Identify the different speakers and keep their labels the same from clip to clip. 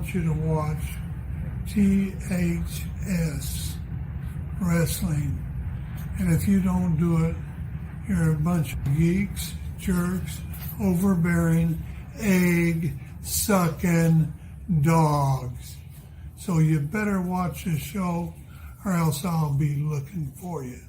Speaker 1: want you to watch THS Wrestling. And if you don't do it, you're a bunch of geeks, jerks, overbearing, egg-sucking dogs. So you better watch the show or else I'll be looking for you.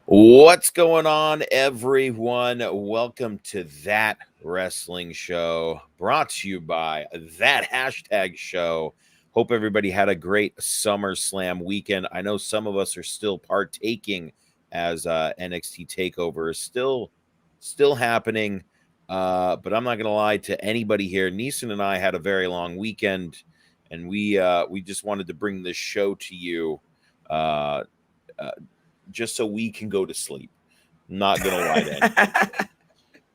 Speaker 2: What's going on, everyone? Welcome to That Wrestling Show, brought to you by That Hashtag Show. Hope everybody had a great SummerSlam weekend. I know some of us are still partaking as NXT TakeOver is still happening, but I'm not going to lie to anybody here. Neeson and I had a very long weekend, and we just wanted to bring this show to you just so we can go to sleep. Not gonna lie to anybody.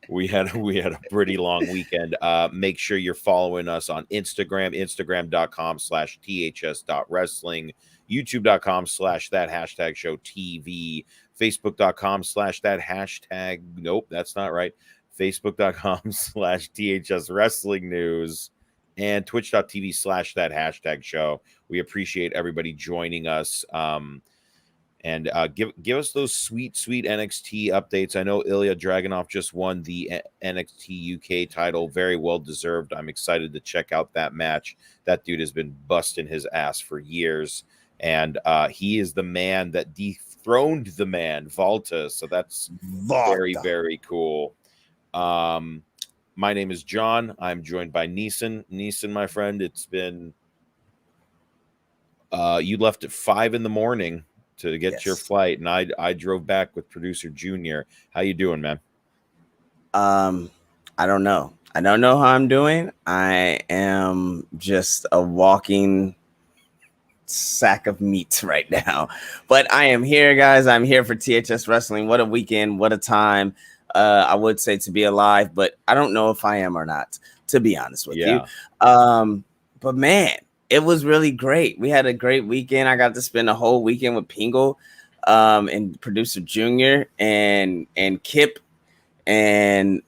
Speaker 2: We had a pretty long weekend. Make sure you're following us on Instagram, instagram.com/ths.wrestling, youtube.com/that hashtag show TV, facebook.com/that hashtag. Nope, that's not right. Facebook.com/THS Wrestling News, and twitch.tv/that hashtag show. We appreciate everybody joining us. And give us those sweet NXT updates. I know Ilya Dragunov just won the NXT UK title. Very well deserved. I'm excited to check out that match. That dude has been busting his ass for years. And he is the man that dethroned the man, Volta. So that's very, very cool. My name is John. I'm joined by Neeson. Neeson, my friend, it's been... you left at 5 a.m. to get your flight, and I drove back with producer Junior. How you doing, man?
Speaker 3: I don't know. I don't know how I'm doing. I am just a walking sack of meat right now. But I am here, guys. I'm here for THS Wrestling. What a weekend. What a time. I would say to be alive, but I don't know if I am or not, to be honest with you. But man, it was really great. We had a great weekend. I got to spend a whole weekend with Pingle, and producer Junior, and Kip, and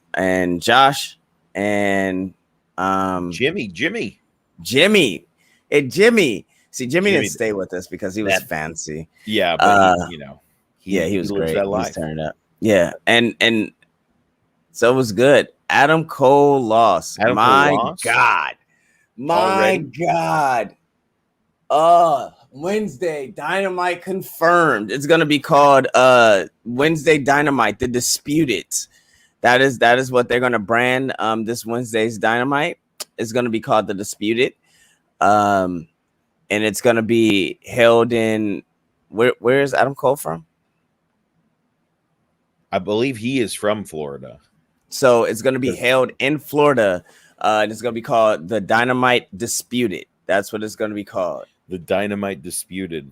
Speaker 3: Josh, and
Speaker 2: Jimmy.
Speaker 3: Hey, Jimmy. See, Jimmy didn't stay with us because he was fancy.
Speaker 2: Yeah, but
Speaker 3: he was great. He's turned up. Yeah, and so it was good. Adam Cole lost. My God. Wednesday Dynamite confirmed. It's gonna be called Wednesday Dynamite, the Disputed. That is what they're gonna brand this Wednesday's Dynamite. It's gonna be called the Disputed. And it's gonna be held in where is Adam Cole from?
Speaker 2: I believe he is from Florida.
Speaker 3: So it's gonna be held in Florida. And it's going to be called the Dynamite Disputed. That's what it's going to be called.
Speaker 2: The Dynamite Disputed.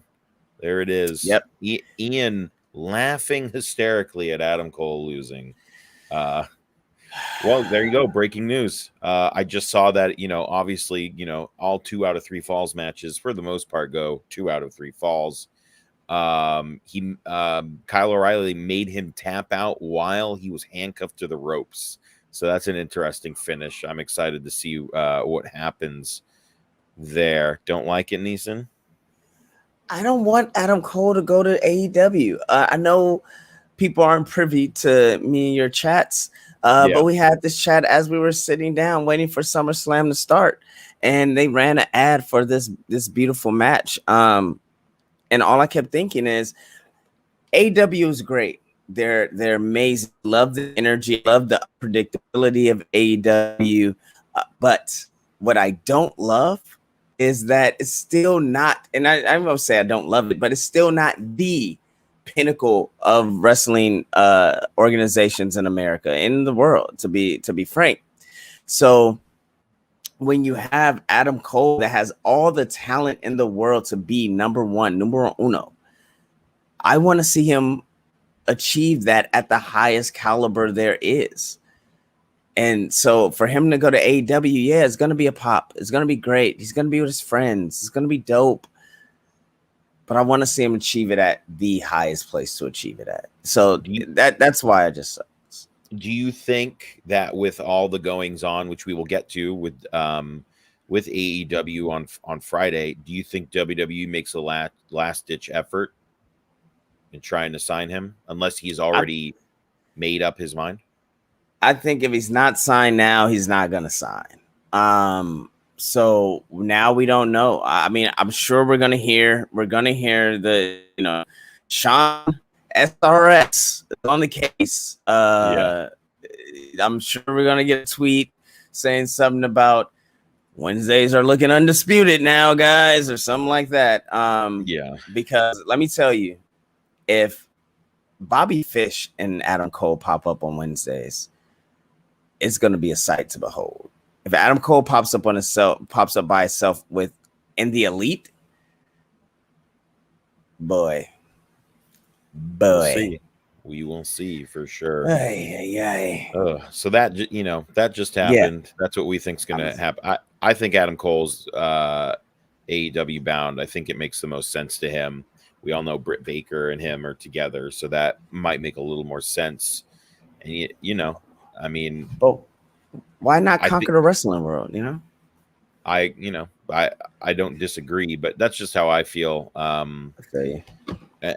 Speaker 2: There it is.
Speaker 3: Yep.
Speaker 2: Ian laughing hysterically at Adam Cole losing. Well, there you go. Breaking news. I just saw that, obviously, all 2 out of 3 falls matches for the most part go 2 out of 3 falls. Kyle O'Reilly made him tap out while he was handcuffed to the ropes. So that's an interesting finish. I'm excited to see what happens there. Don't like it, Neeson?
Speaker 3: I don't want Adam Cole to go to AEW. I know people aren't privy to me and your chats, but we had this chat as we were sitting down waiting for SummerSlam to start, and they ran an ad for this beautiful match. And all I kept thinking is AEW is great. They're amazing. Love the energy. Love the predictability of AEW. But what I don't love is that it's still not. And I won't say I don't love it, but it's still not the pinnacle of wrestling organizations in America, in the world. To be frank, so when you have Adam Cole that has all the talent in the world to be numero uno, I want to see him achieve that at the highest caliber there is. And so for him to go to AEW, it's going to be a pop. It's going to be great. He's going to be with his friends. It's going to be dope. but I want to see him achieve it at the highest place to achieve it at. So that's why I just.
Speaker 2: Do you think that with all the goings on, which we will get to with AEW on Friday, do you think WWE makes a last ditch effort in trying to sign him, unless he's already made up his mind?
Speaker 3: I think if he's not signed now, he's not gonna sign. So now we don't know. I mean, I'm sure we're gonna hear the Sean SRX is on the case. I'm sure we're gonna get a tweet saying something about Wednesdays are looking undisputed now, guys, or something like that. Because let me tell you, if Bobby Fish and Adam Cole pop up on Wednesdays, it's going to be a sight to behold. If Adam Cole pops up by itself in the Elite, boy,
Speaker 2: we will see for sure. So that just happened. Yeah. That's what we think is going to happen. I think Adam Cole's AEW bound. I think it makes the most sense to him. We all know Britt Baker and him are together, so that might make a little more sense. And I mean,
Speaker 3: why not conquer the wrestling world?
Speaker 2: I don't disagree, but that's just how I feel.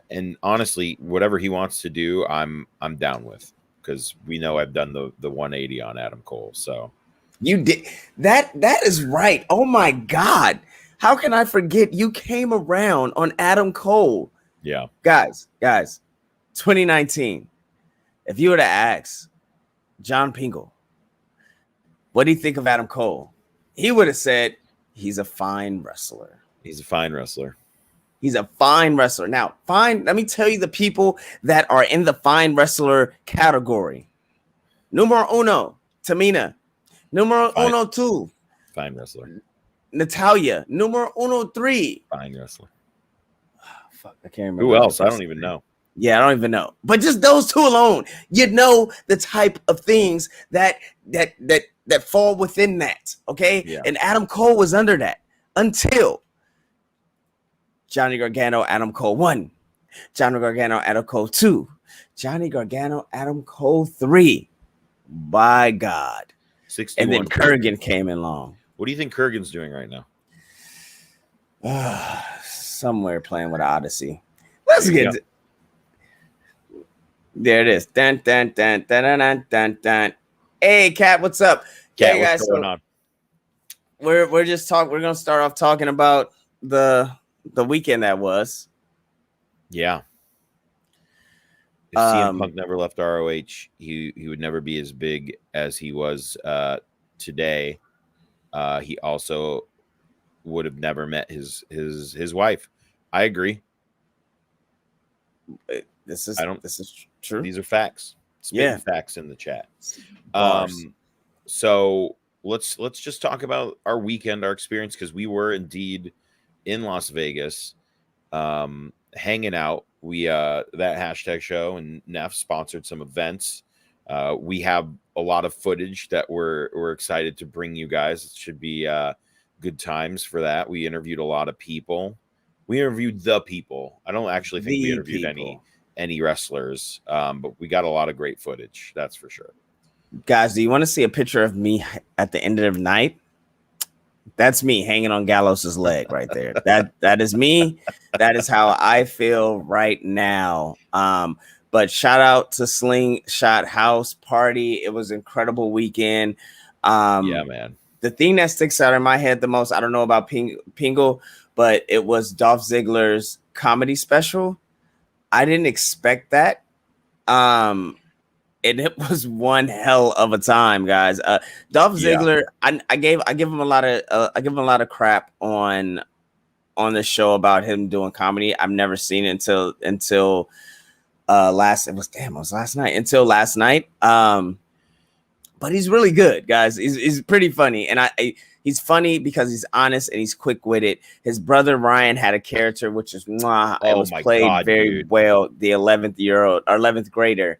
Speaker 2: And honestly, whatever he wants to do, I'm down with, because we know I've done the 180 on Adam Cole. So
Speaker 3: you did that. That is right. Oh my God. How can I forget you came around on Adam Cole?
Speaker 2: Yeah.
Speaker 3: Guys, 2019. If you were to ask John Pingle, what do you think of Adam Cole? He would have said, he's a fine wrestler.
Speaker 2: He's a fine wrestler. Now, let me tell you the people that are in the fine wrestler category.
Speaker 3: Numero uno, Tamina. Numero uno, two.
Speaker 2: Fine wrestler.
Speaker 3: Natalia. Numero uno, three.
Speaker 2: Fine wrestler.
Speaker 3: Oh, fuck, I can't remember.
Speaker 2: Who else? I don't even know.
Speaker 3: Yeah, I don't even know. But just those two alone, you know the type of things that fall within that. Okay.
Speaker 2: Yeah.
Speaker 3: And Adam Cole was under that until Johnny Gargano, Adam Cole 1, Johnny Gargano, Adam Cole 2, Johnny Gargano, Adam Cole 3. By God.
Speaker 2: 61.
Speaker 3: And then Kurgan came along.
Speaker 2: What do you think Kurgan's doing right now?
Speaker 3: Somewhere playing with Odyssey. Let's get there it is. Dun, dun, dun, dun, dun, dun, dun. Hey, Kat, what's up?
Speaker 2: Kat, what's going on?
Speaker 3: We're gonna start off talking about the weekend that was.
Speaker 2: Yeah. If CM Punk never left ROH, he would never be as big as he was today. He also would have never met his wife. I agree.
Speaker 3: This is true.
Speaker 2: These are facts. Facts in the chat. So let's just talk about our weekend, our experience, because we were indeed in Las Vegas, hanging out. We that hashtag show and Neff sponsored some events. We have a lot of footage that we're excited to bring you guys. It should be good times for that. We interviewed a lot of people. We interviewed the people. I don't actually think we interviewed any wrestlers, but we got a lot of great footage. That's for sure.
Speaker 3: Guys, do you want to see a picture of me at the end of the night? That's me hanging on Gallos's leg right there. That is me. That is how I feel right now. But shout out to Slingshot House Party. It was an incredible weekend.
Speaker 2: Yeah, man.
Speaker 3: The thing that sticks out in my head the most, I don't know about Pingle, but it was Dolph Ziggler's comedy special. I didn't expect that. And it was one hell of a time, guys. Dolph Ziggler, I give him a lot of crap on the show about him doing comedy. I've never seen it until last night. Until last night. But he's really good, guys. He's pretty funny, and he's funny because he's honest and he's quick-witted. His brother Ryan had a character which is it was played very well. The 11th grader.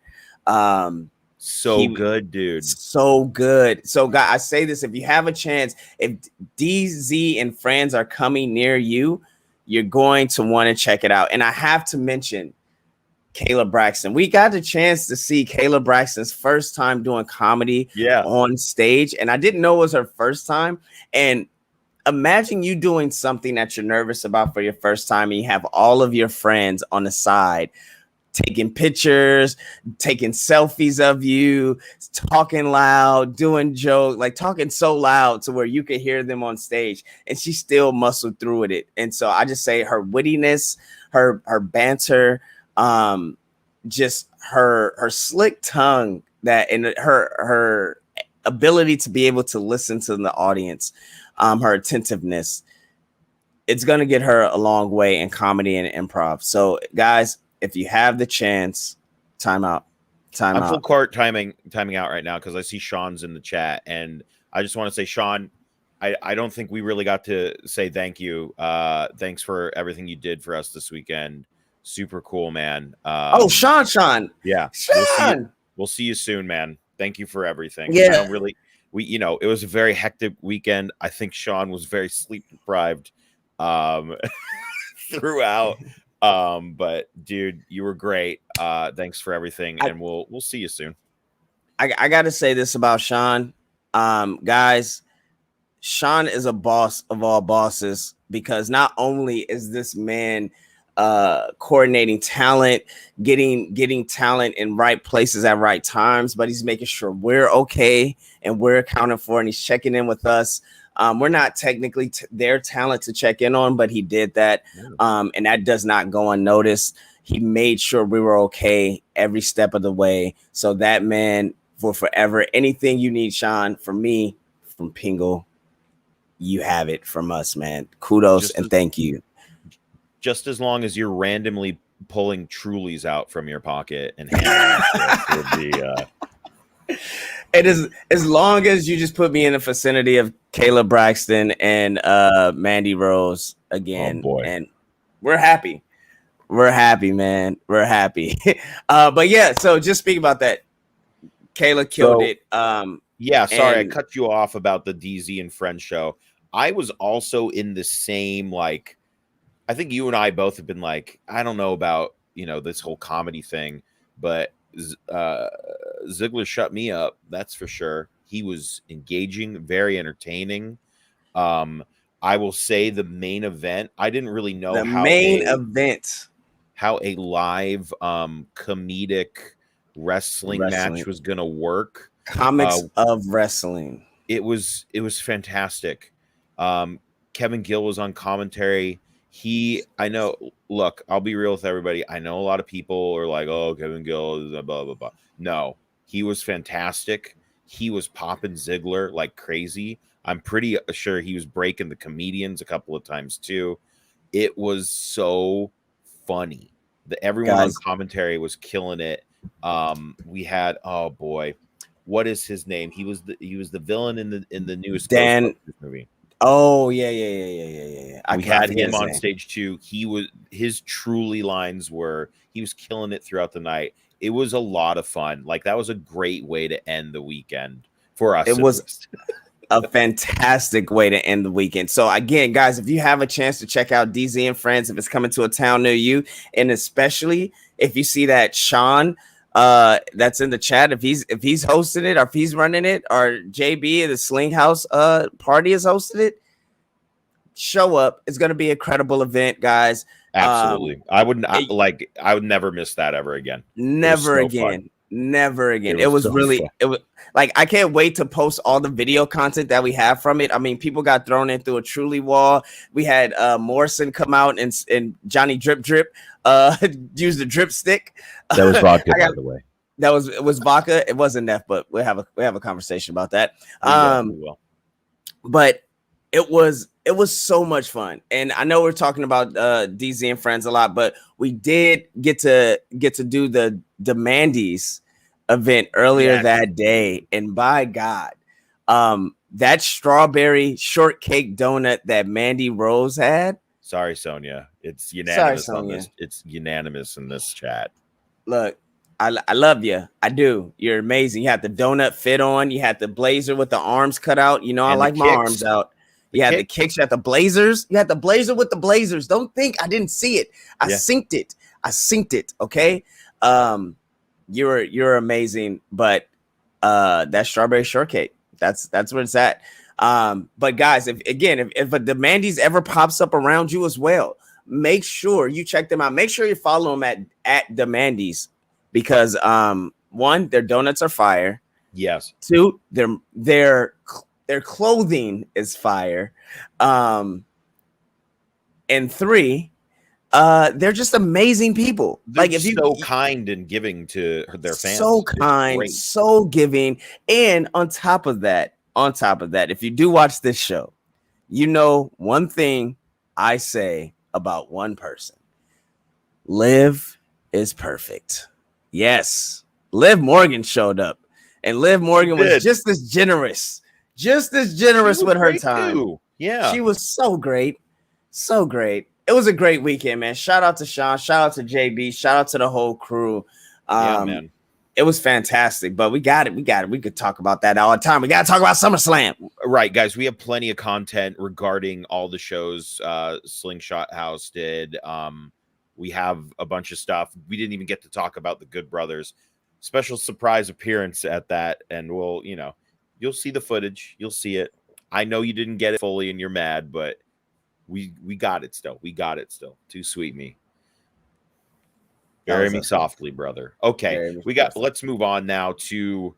Speaker 2: So good, dude.
Speaker 3: So good. So, guys, I say this: if you have a chance, if DZ and friends are coming near you, You're going to want to check it out. And I have to mention Kayla Braxton. We got the chance to see Kayla Braxton's first time doing comedy on stage. And I didn't know it was her first time. And imagine you doing something that you're nervous about for your first time, and you have all of your friends on the side taking pictures, taking selfies of you, talking loud, doing jokes, like talking so loud to where you could hear them on stage, and she still muscled through it. And so I just say her wittiness, her banter, just her slick tongue, that and her ability to be able to listen to the audience, her attentiveness, it's gonna get her a long way in comedy and improv. So guys, if you have the chance, time out.
Speaker 2: I'm full court timing out right now because I see Sean's in the chat, and I just want to say, Sean, I don't think we really got to say thank you. Thanks for everything you did for us this weekend. Super cool, man.
Speaker 3: Sean.
Speaker 2: Yeah.
Speaker 3: Sean.
Speaker 2: We'll see you soon, man. Thank you for everything.
Speaker 3: Yeah.
Speaker 2: It was a very hectic weekend. I think Sean was very sleep deprived throughout. But dude, you were great. Thanks for everything, and we'll see you soon.
Speaker 3: I gotta say this about Sean. Guys, Sean is a boss of all bosses, because not only is this man coordinating talent, getting talent in right places at right times, but he's making sure we're okay and we're accounted for, and he's checking in with us. We're not technically their talent to check in on, but he did that, and that does not go unnoticed. He made sure we were okay every step of the way. So that man will forever. Anything you need, Sean, from me, from Pingle, you have it from us, man. Kudos and thank you.
Speaker 2: Just as long as you're randomly pulling Trulies out from your pocket and handing would be.
Speaker 3: It is, as long as you just put me in the vicinity of Kayla Braxton and Mandy Rose again.
Speaker 2: Oh boy.
Speaker 3: And we're happy. We're happy, man. We're happy. But yeah, so just speak about that. Kayla killed it.
Speaker 2: Sorry, I cut you off about the DZ and Friends show. I was also in the same, like, I think you and I both have been like, I don't know about, this whole comedy thing, but Ziggler shut me up. That's for sure. He was engaging, very entertaining. I will say the main event, I didn't really know how a live comedic wrestling match was going to work.
Speaker 3: Comics of wrestling.
Speaker 2: It was fantastic. Kevin Gill was on commentary. I know, look, I'll be real with everybody. I know a lot of people are like, oh, Kevin Gill, blah, blah, blah. No, he was fantastic. He was popping Ziggler like crazy. I'm pretty sure he was breaking the comedians a couple of times too. It was so funny. Everyone on commentary was killing it. We had, oh boy, what is his name? He was the villain in the newest
Speaker 3: Dan
Speaker 2: movie.
Speaker 3: Oh yeah.
Speaker 2: We had him on stage too. His truly lines were, he was killing it throughout the night. It was a lot of fun. Like, that was a great way to end the weekend for us.
Speaker 3: It was a fantastic way to end the weekend. So again, guys, if you have a chance to check out DZ and Friends, if it's coming to a town near you, and especially if you see that Sean that's in the chat, if he's hosting it, or if he's running it, or JB the Sling House party is hosting it, show up. It's going to be a credible event, guys.
Speaker 2: Absolutely. I would never miss that ever again.
Speaker 3: Never again. It was really, it was like, I can't wait to post all the video content that we have from it. I mean, people got thrown in through a Truly wall. We had Morrison come out and Johnny Drip use the drip stick.
Speaker 2: That was vodka, by the way.
Speaker 3: It was vodka. It wasn't Neff, but we have a conversation about that. But it was so much fun. And I know we're talking about DZ and Friends a lot, but we did get to do the Mandy's event earlier that day. And by God, that strawberry shortcake donut that Mandy Rose had.
Speaker 2: Sorry, Sonia. It's unanimous on this. It's unanimous in this chat.
Speaker 3: Look, I love you. I do. You're amazing. You had the donut fit on. You had the blazer with the arms cut out. I like my arms out. You had the kicks. You had the blazers. You had the blazer with the blazers. Don't think I didn't see it. I synced it. Okay. You're amazing, but that strawberry shortcake. That's where it's at. But guys, if a Demandy's ever pops up around you as well, make sure you check them out. Make sure you follow them at Demandy's because one, their donuts are fire.
Speaker 2: Yes.
Speaker 3: Two, their clothing is fire. And three, they're just amazing people.
Speaker 2: They're so kind and giving to their fans.
Speaker 3: So kind, so giving. And on top of that, if you do watch this show, you know one thing I say about one person. Liv is perfect. Yes. Liv Morgan showed up. And Liv Morgan was just as generous with her time.
Speaker 2: Too. Yeah.
Speaker 3: She was so great. So great. It was a great weekend, man. Shout out to Sean. Shout out to JB. Shout out to the whole crew.
Speaker 2: Man.
Speaker 3: It was fantastic, but we got it. We could talk about that all the time. We got to talk about SummerSlam.
Speaker 2: Right, guys. We have plenty of content regarding all the shows Slingshot House did. We have a bunch of stuff. We didn't even get to talk about the Good Brothers. Special surprise appearance at that, and you'll see the footage. You'll see it. I know you didn't get it fully and you're mad, but we got it still. Too sweet me. Bury me softly, brother. Okay, let's move on now to,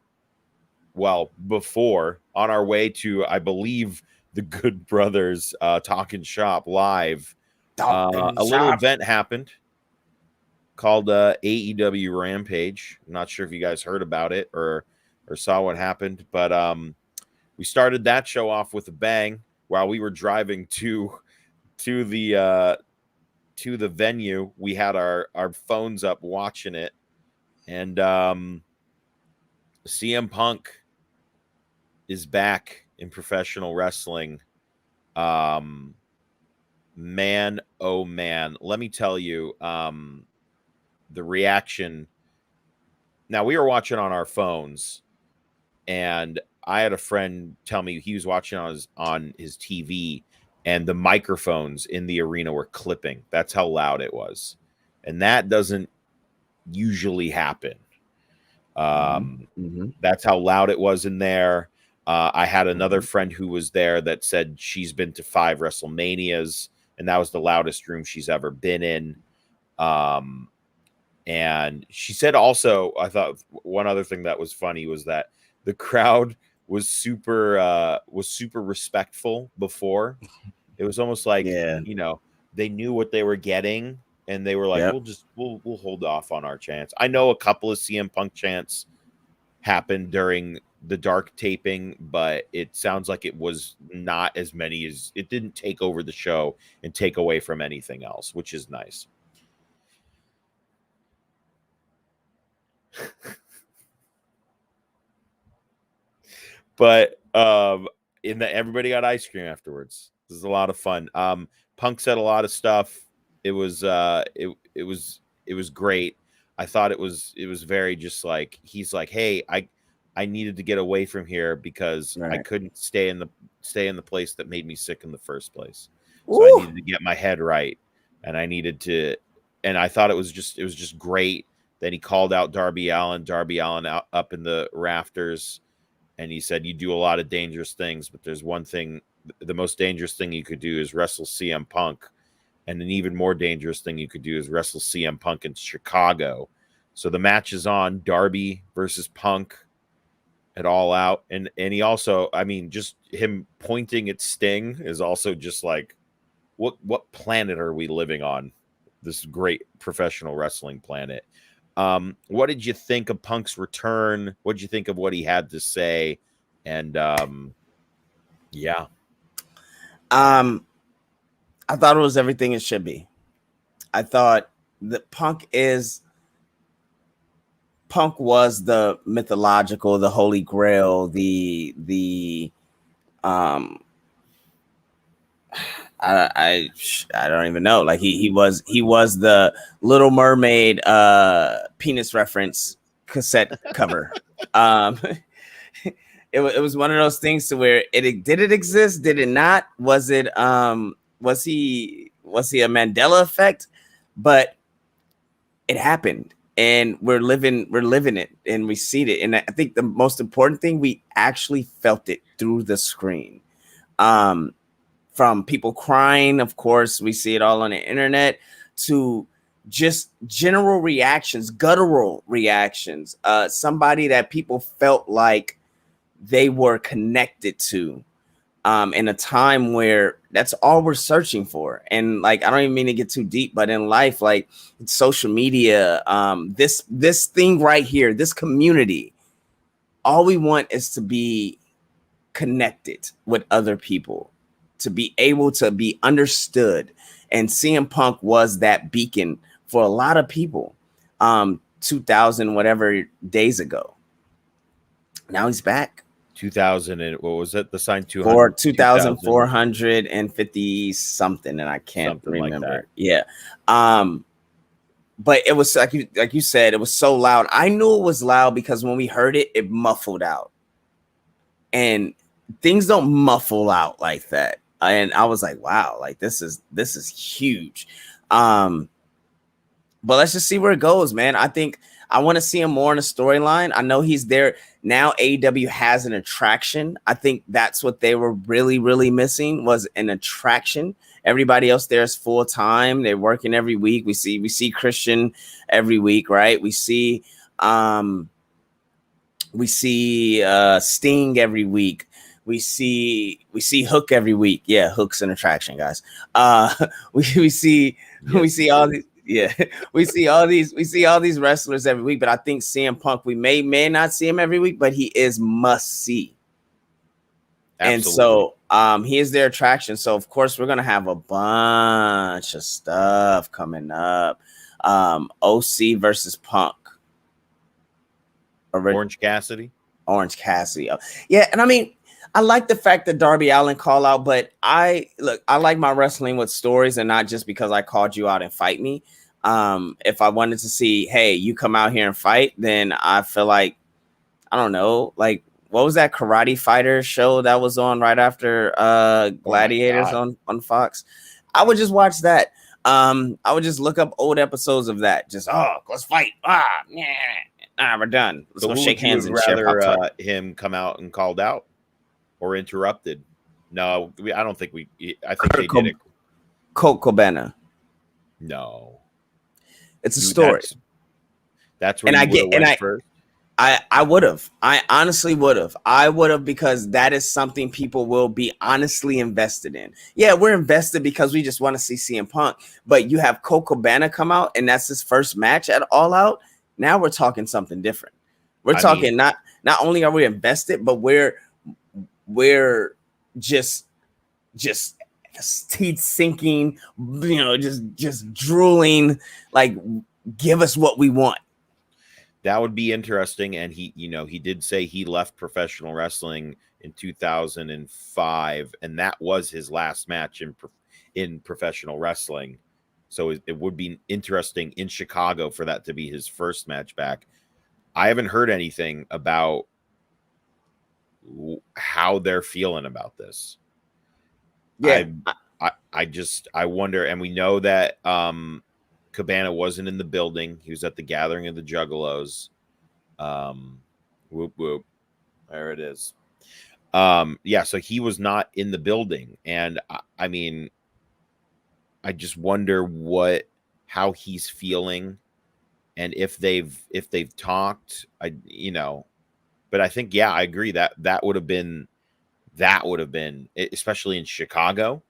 Speaker 2: before, on our way to, I believe, the Good Brothers Talking Shop live. Little event happened called AEW Rampage. I'm not sure if you guys heard about it or saw what happened, but we started that show off with a bang while we were driving to the venue. We had our phones up watching it, and CM Punk is back in professional wrestling. Man, oh man, let me tell you, the reaction. Now, we were watching on our phones, and I had a friend tell me he was watching on his TV, and the microphones in the arena were clipping. That's how loud it was. And that doesn't usually happen. That's how loud it was in there. I had another friend who was there that said she's been to 5 WrestleManias, and that was the loudest room she's ever been in. And she said also, I thought one other thing that was funny was that the crowd was super respectful before. It was almost like, they knew what they were getting, and they were like, we'll hold off on our chants. I know a couple of CM Punk chants happened during the dark taping, but it sounds like it was not as many as it didn't take over the show and take away from anything else, which is nice. But everybody got ice cream afterwards. This is a lot of fun. Punk said a lot of stuff. It was great. I thought it was very just like, he's like, hey, I needed to get away from here because I couldn't stay in the place that made me sick in the first place. So I needed to get my head right, and I needed to, and I thought it was just great. Then he called out Darby Allin out up in the rafters, and he said, you do a lot of dangerous things, but there's one thing, the most dangerous thing you could do is wrestle CM Punk. And an even more dangerous thing you could do is wrestle CM Punk in Chicago. So the match is on, Darby versus Punk at All Out. And he also, I mean, just him pointing at Sting is also just like, what planet are we living on? This great professional wrestling planet. What did you think of Punk's return? What did you think of what he had to say? And
Speaker 3: I thought it was everything it should be. I thought that Punk was the mythological, the holy grail, I don't even know. Like he was the Little Mermaid penis reference cassette cover. it was one of those things to where did it exist? Did it not? Was it was he a Mandela effect? But it happened, and we're living it, and we see it. And I think the most important thing, we actually felt it through the screen. From people crying, of course, we see it all on the internet, to just general reactions, guttural reactions. Somebody that people felt like they were connected to. In a time where that's all we're searching for. And like, I don't even mean to get too deep, but in life, like social media, this thing right here, this community, all we want is to be connected with other people, to be able to be understood. And CM Punk was that beacon for a lot of people 2,000 whatever days ago. Now he's back.
Speaker 2: 2000 and what was it? The sign 200
Speaker 3: for 2,450 something, and I can't
Speaker 2: Something
Speaker 3: remember.
Speaker 2: like that.
Speaker 3: Yeah. But it was like you said, it was so loud. I knew it was loud because when we heard it, it muffled out. And things don't muffle out like that. And I was like, wow, like this is huge. But let's just see where it goes, man. I think I want to see him more in a storyline. I know he's there now. AEW has an attraction. I think that's what they were really, really missing, was an attraction. Everybody else there is full time. They're working every week. We see Christian every week, right? We see Sting every week. We see Hook every week. Yeah, Hook's an attraction, guys. We see all these. Yeah, we see all these wrestlers every week, but I think CM Punk, we may not see him every week, but he is must see. Absolutely. And so he is their attraction. So of course we're gonna have a bunch of stuff coming up. OC versus Punk.
Speaker 2: Orange Cassidy.
Speaker 3: Yeah, and I mean, I like the fact that Darby Allin call out, but I like my wrestling with stories and not just because I called you out and fight me. If I wanted to see, hey, you come out here and fight, then I feel like, I don't know, like what was that Karate Fighter show that was on right after Gladiators on Fox? I would just watch that. I would just look up old episodes of that. Just let's fight. We're done. Let's go shake hands and
Speaker 2: rather him come out and called out or interrupted. No, I don't think I think they did it.
Speaker 3: Colt Cabana.
Speaker 2: No,
Speaker 3: it's a story.
Speaker 2: That's where you went first.
Speaker 3: I would have. I honestly would have. I would have, because that is something people will be honestly invested in. Yeah, we're invested because we just want to see CM Punk. But you have Colt Cabana come out, and that's his first match at All Out. Now we're talking something different. We're talking not only are we invested, but we're just teeth sinking, just drooling, like, give us what we want.
Speaker 2: That would be interesting. And he did say he left professional wrestling in 2005, and that was his last match in professional wrestling. So it would be interesting in Chicago for that to be his first match back. I haven't heard anything about how they're feeling about this.
Speaker 3: Yeah,
Speaker 2: I wonder. And we know that Cabana wasn't in the building. He was at the gathering of the Juggalos. Whoop whoop. There it is. Yeah, so he was not in the building. And I mean, I just wonder how he's feeling, and if they've talked. But I think, yeah, I agree that would have been, especially in Chicago.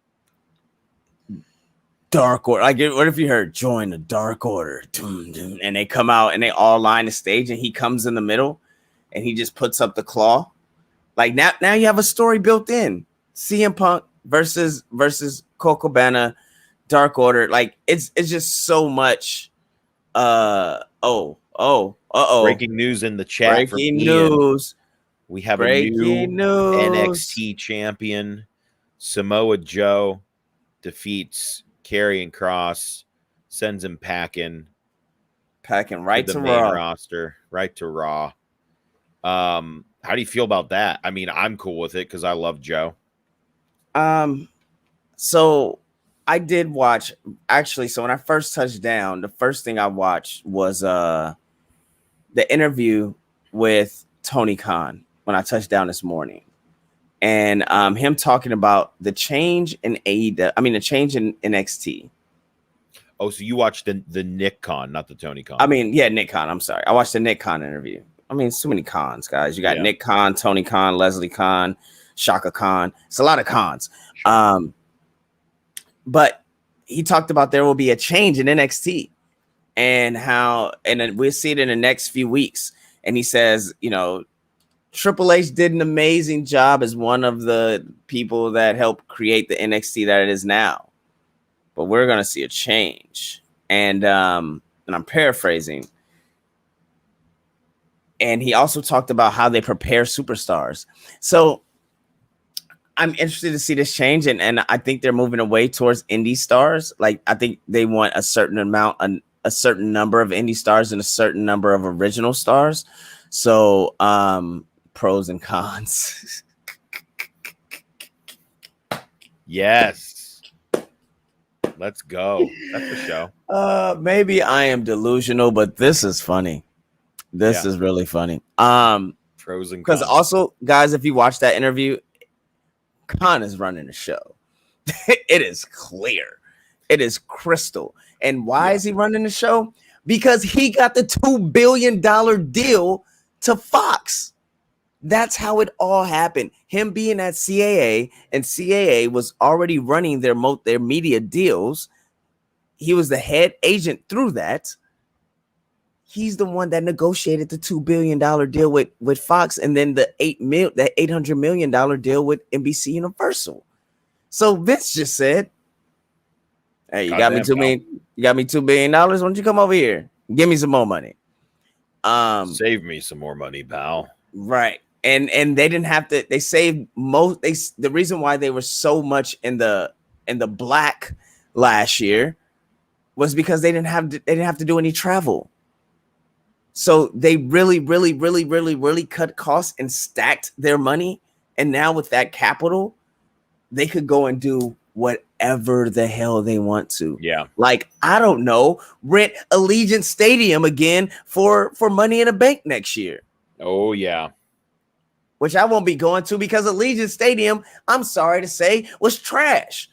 Speaker 3: Dark Order. What if you heard join the Dark Order, and they come out and they all line the stage, and he comes in the middle, and he just puts up the claw. Like now you have a story built in. CM Punk versus Colt Cabana, Dark Order. Like it's just so much.
Speaker 2: Breaking news in the chat.
Speaker 3: Breaking news.
Speaker 2: We have a new NXT champion. Samoa Joe defeats Karrion Kross, sends him packing
Speaker 3: right to
Speaker 2: the main
Speaker 3: Raw.
Speaker 2: roster, right to Raw. How How do you feel about that? I mean, I'm cool with it because I love Joe.
Speaker 3: So I did watch, actually. So when I first touched down, the first thing I watched was the interview with Tony Khan when I touched down this morning, and him talking about the change in AEW. I mean, the change in NXT.
Speaker 2: Oh, so you watched the Nick Khan, not the Tony Khan.
Speaker 3: I mean, yeah, Nick Khan. I'm sorry. I watched the Nick Khan interview. I mean, so many Khans, guys. You got Nick Khan, Tony Khan, Leslie Khan, Shaka Khan. It's a lot of Khans. Sure. But he talked about there will be a change in NXT and how, and then we'll see it in the next few weeks. And he says, you know, Triple H did an amazing job as one of the people that helped create the NXT that it is now. But we're going to see a change. And I'm paraphrasing. And he also talked about how they prepare superstars. So I'm interested to see this change. And I think they're moving away towards indie stars. Like, I think they want a certain amount, a certain number of indie stars and a certain number of original stars. So pros and cons.
Speaker 2: Yes. Let's go. That's the show.
Speaker 3: Maybe I am delusional, but this is funny. This is really funny. Pros and cons. Because also, guys, if you watch that interview, Khan is running the show. It is clear. It is crystal. And why is he running the show? Because he got the $2 billion deal to Fox. That's how it all happened. Him being at CAA, and CAA was already running their media deals. He was the head agent through that. He's the one that negotiated the $2 billion deal with Fox, and then the $800 million deal with NBC Universal. So Vince just said, "Hey, you got me $2 billion. Why don't you come over here? Give me some more money.
Speaker 2: Save me some more money, pal."
Speaker 3: Right. And they didn't have to. They saved most. The reason why they were so much in the black last year was because they didn't have to do any travel. So they really cut costs and stacked their money. And now with that capital, they could go and do whatever the hell they want to.
Speaker 2: Yeah.
Speaker 3: Like, I don't know, rent Allegiant Stadium again for Money in the Bank next year.
Speaker 2: Oh, yeah.
Speaker 3: Which I won't be going to because Allegiant Stadium, I'm sorry to say, was trash.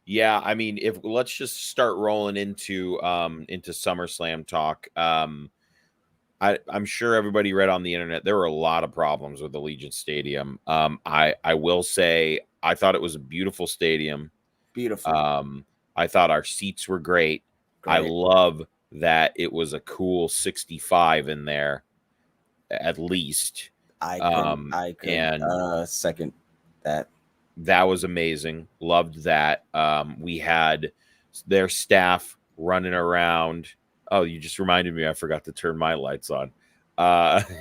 Speaker 2: Yeah, I mean, let's just start rolling into SummerSlam talk. I'm sure everybody read on the internet there were a lot of problems with Allegiant Stadium. I will say I thought it was a beautiful stadium.
Speaker 3: Beautiful.
Speaker 2: I thought our seats were great. I love that it was a cool 65 in there, at least.
Speaker 3: I could second that.
Speaker 2: That was amazing. Loved that. We had their staff running around. Oh, you just reminded me. I forgot to turn my lights on.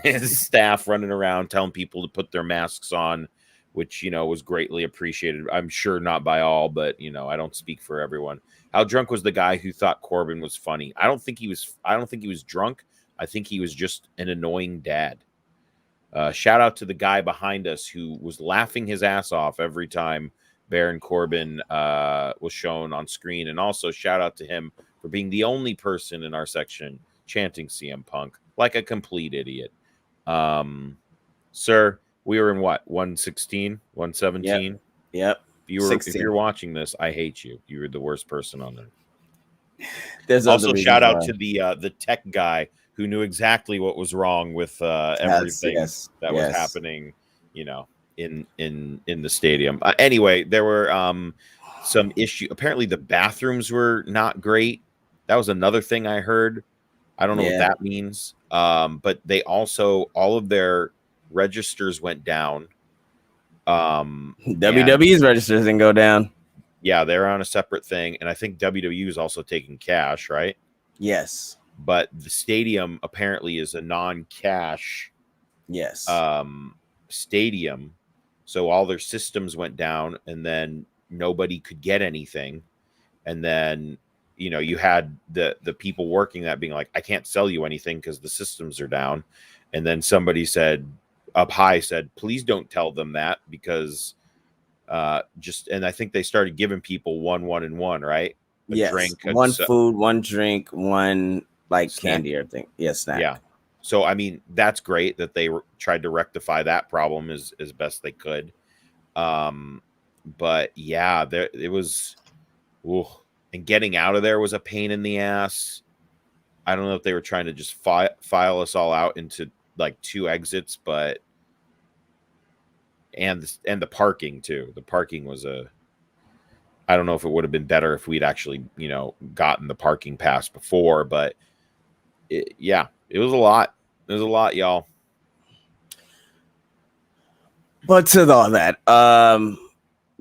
Speaker 2: His staff running around telling people to put their masks on, which, was greatly appreciated. I'm sure not by all, but, I don't speak for everyone. How drunk was the guy who thought Corbin was funny? I don't think he was drunk. I think he was just an annoying dad. Shout out to the guy behind us who was laughing his ass off every time Baron Corbin was shown on screen. And also shout out to him for being the only person in our section chanting CM Punk like a complete idiot. Sir, we were in what? 116, 117?
Speaker 3: Yep.
Speaker 2: If you're watching this, I hate you. You were the worst person on there.
Speaker 3: There's
Speaker 2: also shout out to the tech guy who knew exactly what was wrong with everything that was happening, in the stadium. Anyway, there were some issue. Apparently, the bathrooms were not great. That was another thing I heard. I don't know what that means. But they also, all of their registers went down.
Speaker 3: WWE's registers didn't go down.
Speaker 2: Yeah, they're on a separate thing. And I think WWE is also taking cash, right?
Speaker 3: Yes.
Speaker 2: But the stadium apparently is a non-cash stadium. So all their systems went down and then nobody could get anything. And then, you had the people working that being like, I can't sell you anything because the systems are down. And then somebody said, up high said, please don't tell them that, because and I think they started giving people one and one, right? A
Speaker 3: yes,
Speaker 2: drink,
Speaker 3: one food, one drink, one like
Speaker 2: snack.
Speaker 3: Candy or thing. Yes, snack.
Speaker 2: Yeah. So I mean, that's great that they tried to rectify that problem as best they could. But yeah, it was, and getting out of there was a pain in the ass. I don't know if they were trying to just file us all out into like 2 exits, but and the parking too. The parking was I don't know if it would have been better if we'd actually, gotten the parking pass before, but it was a lot. It was a lot, y'all.
Speaker 3: But to all that,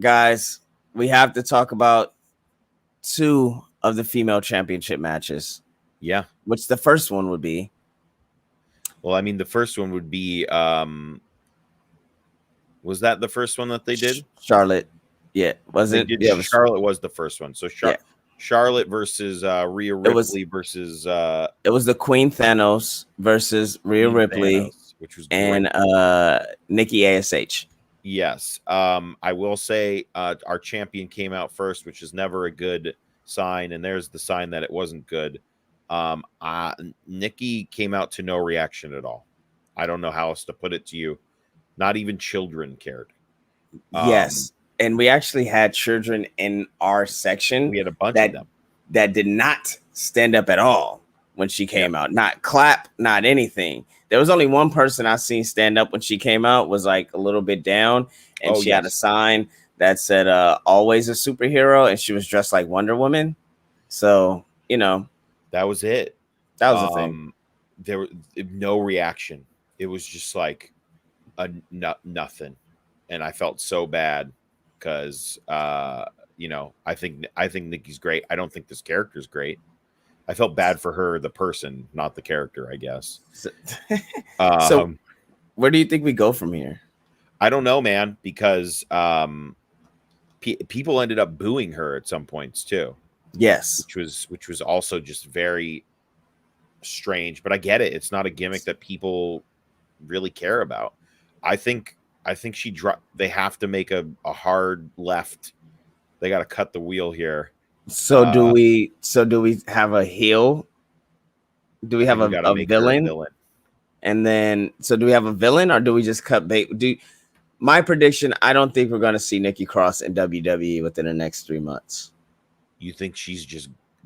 Speaker 3: guys, we have to talk about 2 of the female championship matches.
Speaker 2: Yeah.
Speaker 3: Which the first one would be?
Speaker 2: Well, I mean, the first one would be, was that the first one that they did?
Speaker 3: Charlotte. Yeah. Was it? Yeah,
Speaker 2: Charlotte was the first one. So Charlotte versus Rhea Ripley versus
Speaker 3: it was the Queen Thanos versus Rhea Ripley,
Speaker 2: which was
Speaker 3: great. And Nikki ASH.
Speaker 2: Yes. I will say our champion came out first, which is never a good sign, and there's the sign that it wasn't good. Nikki came out to no reaction at all. I don't know how else to put it to you. Not even children cared.
Speaker 3: Yes. And we actually had children in our section.
Speaker 2: We had a bunch of them
Speaker 3: that did not stand up at all when she came out. Not clap, not anything. There was only one person I seen stand up when she came out, was like a little bit down, and she had a sign that said always a superhero, and she was dressed like Wonder Woman. So,
Speaker 2: that was it.
Speaker 3: That was the thing.
Speaker 2: There was no reaction. It was just like nothing. And I felt so bad because I think Nikki's great. I don't think this character's great. I felt bad for her, the person, not the character, I guess.
Speaker 3: So where do you think we go from here?
Speaker 2: I don't know, man, because people ended up booing her at some points too.
Speaker 3: Yes.
Speaker 2: Which was also just very strange, but I get it. It's not a gimmick that people really care about. I think they have to make a hard left. They got to cut the wheel here.
Speaker 3: So do we have a heel? Do we have a villain? And then, so do we have a villain, or do we just cut bait? My prediction, I don't think we're going to see Nikki Cross in WWE within the next 3 months.
Speaker 2: You think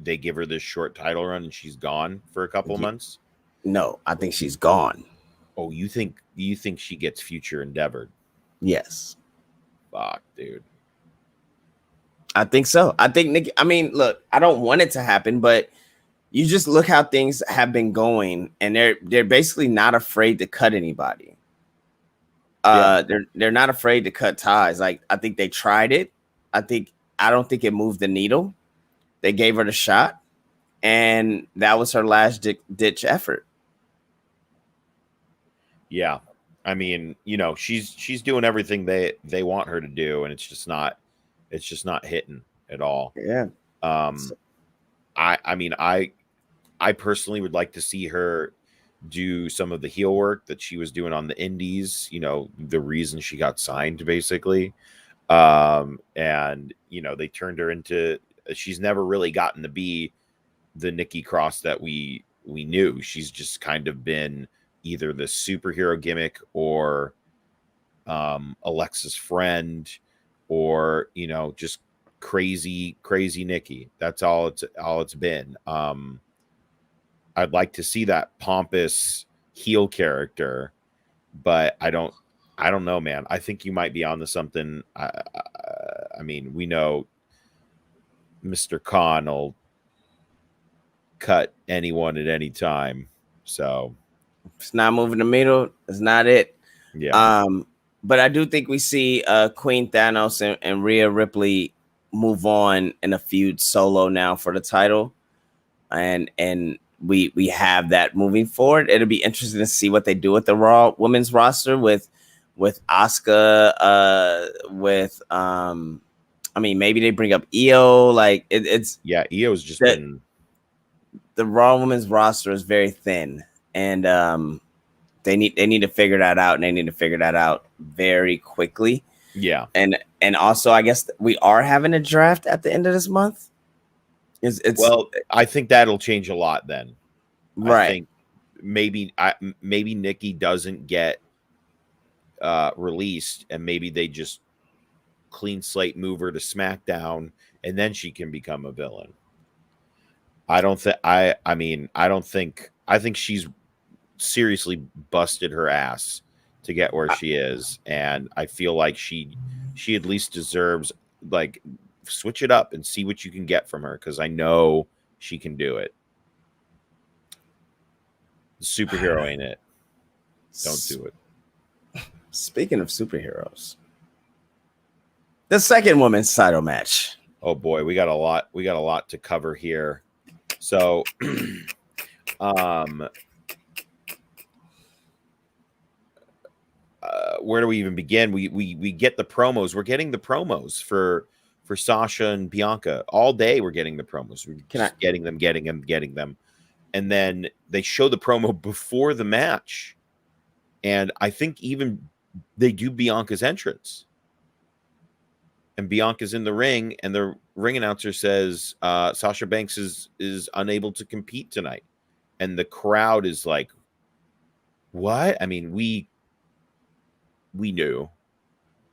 Speaker 2: they give her this short title run and she's gone for a couple of months?
Speaker 3: No, I think she's gone.
Speaker 2: Oh, you think she gets future endeavored?
Speaker 3: Yes.
Speaker 2: Fuck, dude.
Speaker 3: I think so. I think Nikki, look, I don't want it to happen, but you just look how things have been going, and they're basically not afraid to cut anybody. They're not afraid to cut ties. Like, I think they tried it. I don't think it moved the needle. They gave her the shot, and that was her last ditch effort.
Speaker 2: Yeah. I mean, she's doing everything they want her to do, and it's just not hitting at all.
Speaker 3: Yeah.
Speaker 2: I personally would like to see her do some of the heel work that she was doing on the indies, the reason she got signed, basically. And they turned her into, she's never really gotten to be the Nikki Cross that we knew. She's just kind of been either the superhero gimmick or Alexa's friend, or just crazy Nikki. That's all it's been. I'd like to see that pompous heel character, but I don't know, man. I think you might be onto something. I mean, we know Mr. Khan will cut anyone at any time, so
Speaker 3: it's not moving the needle. It's not it.
Speaker 2: Yeah.
Speaker 3: But I do think we see Queen Thanos and Rhea Ripley move on in a feud solo now for the title, and we have that moving forward. It'll be interesting to see what they do with the Raw women's roster with Asuka, maybe they bring up Io. Like
Speaker 2: Io's just been,
Speaker 3: the Raw women's roster is very thin, and They need to figure that out, and they need to figure that out very quickly.
Speaker 2: Yeah.
Speaker 3: And also, I guess we are having a draft at the end of this month.
Speaker 2: Well, I think that'll change a lot then.
Speaker 3: Right.
Speaker 2: I think maybe Nikki doesn't get released, and maybe they just clean slate move her to SmackDown, and then she can become a villain. I think she's seriously busted her ass to get where she is, and I feel like she at least deserves, like, switch it up and see what you can get from her, because I know she can do it. Superhero ain't it. Don't do it.
Speaker 3: Speaking of superheroes, the second women's title match.
Speaker 2: Oh boy, we got a lot to cover here. So where do we even begin? We get the promos. We're getting the promos for Sasha and Bianca all day. We're getting the promos. We're getting them. And then they show the promo before the match. And I think even they do Bianca's entrance. And Bianca's in the ring, and the ring announcer says Sasha Banks is unable to compete tonight. And the crowd is like, what? I mean, we knew.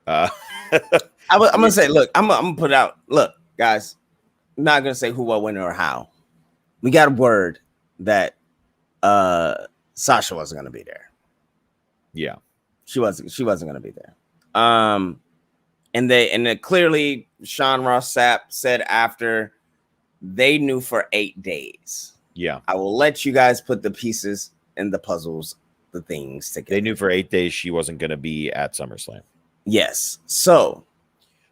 Speaker 2: I'm
Speaker 3: gonna say, look, I'm gonna put out. Look, guys, I'm not gonna say who, what, when, or how. We got a word that Sasha wasn't gonna be there.
Speaker 2: Yeah,
Speaker 3: she wasn't gonna be there. And then clearly Sean Ross Sapp said after they knew for 8 days.
Speaker 2: Yeah,
Speaker 3: I will let you guys put the pieces and the puzzles, the things together.
Speaker 2: They knew for 8 days she wasn't going to be at SummerSlam.
Speaker 3: Yes. So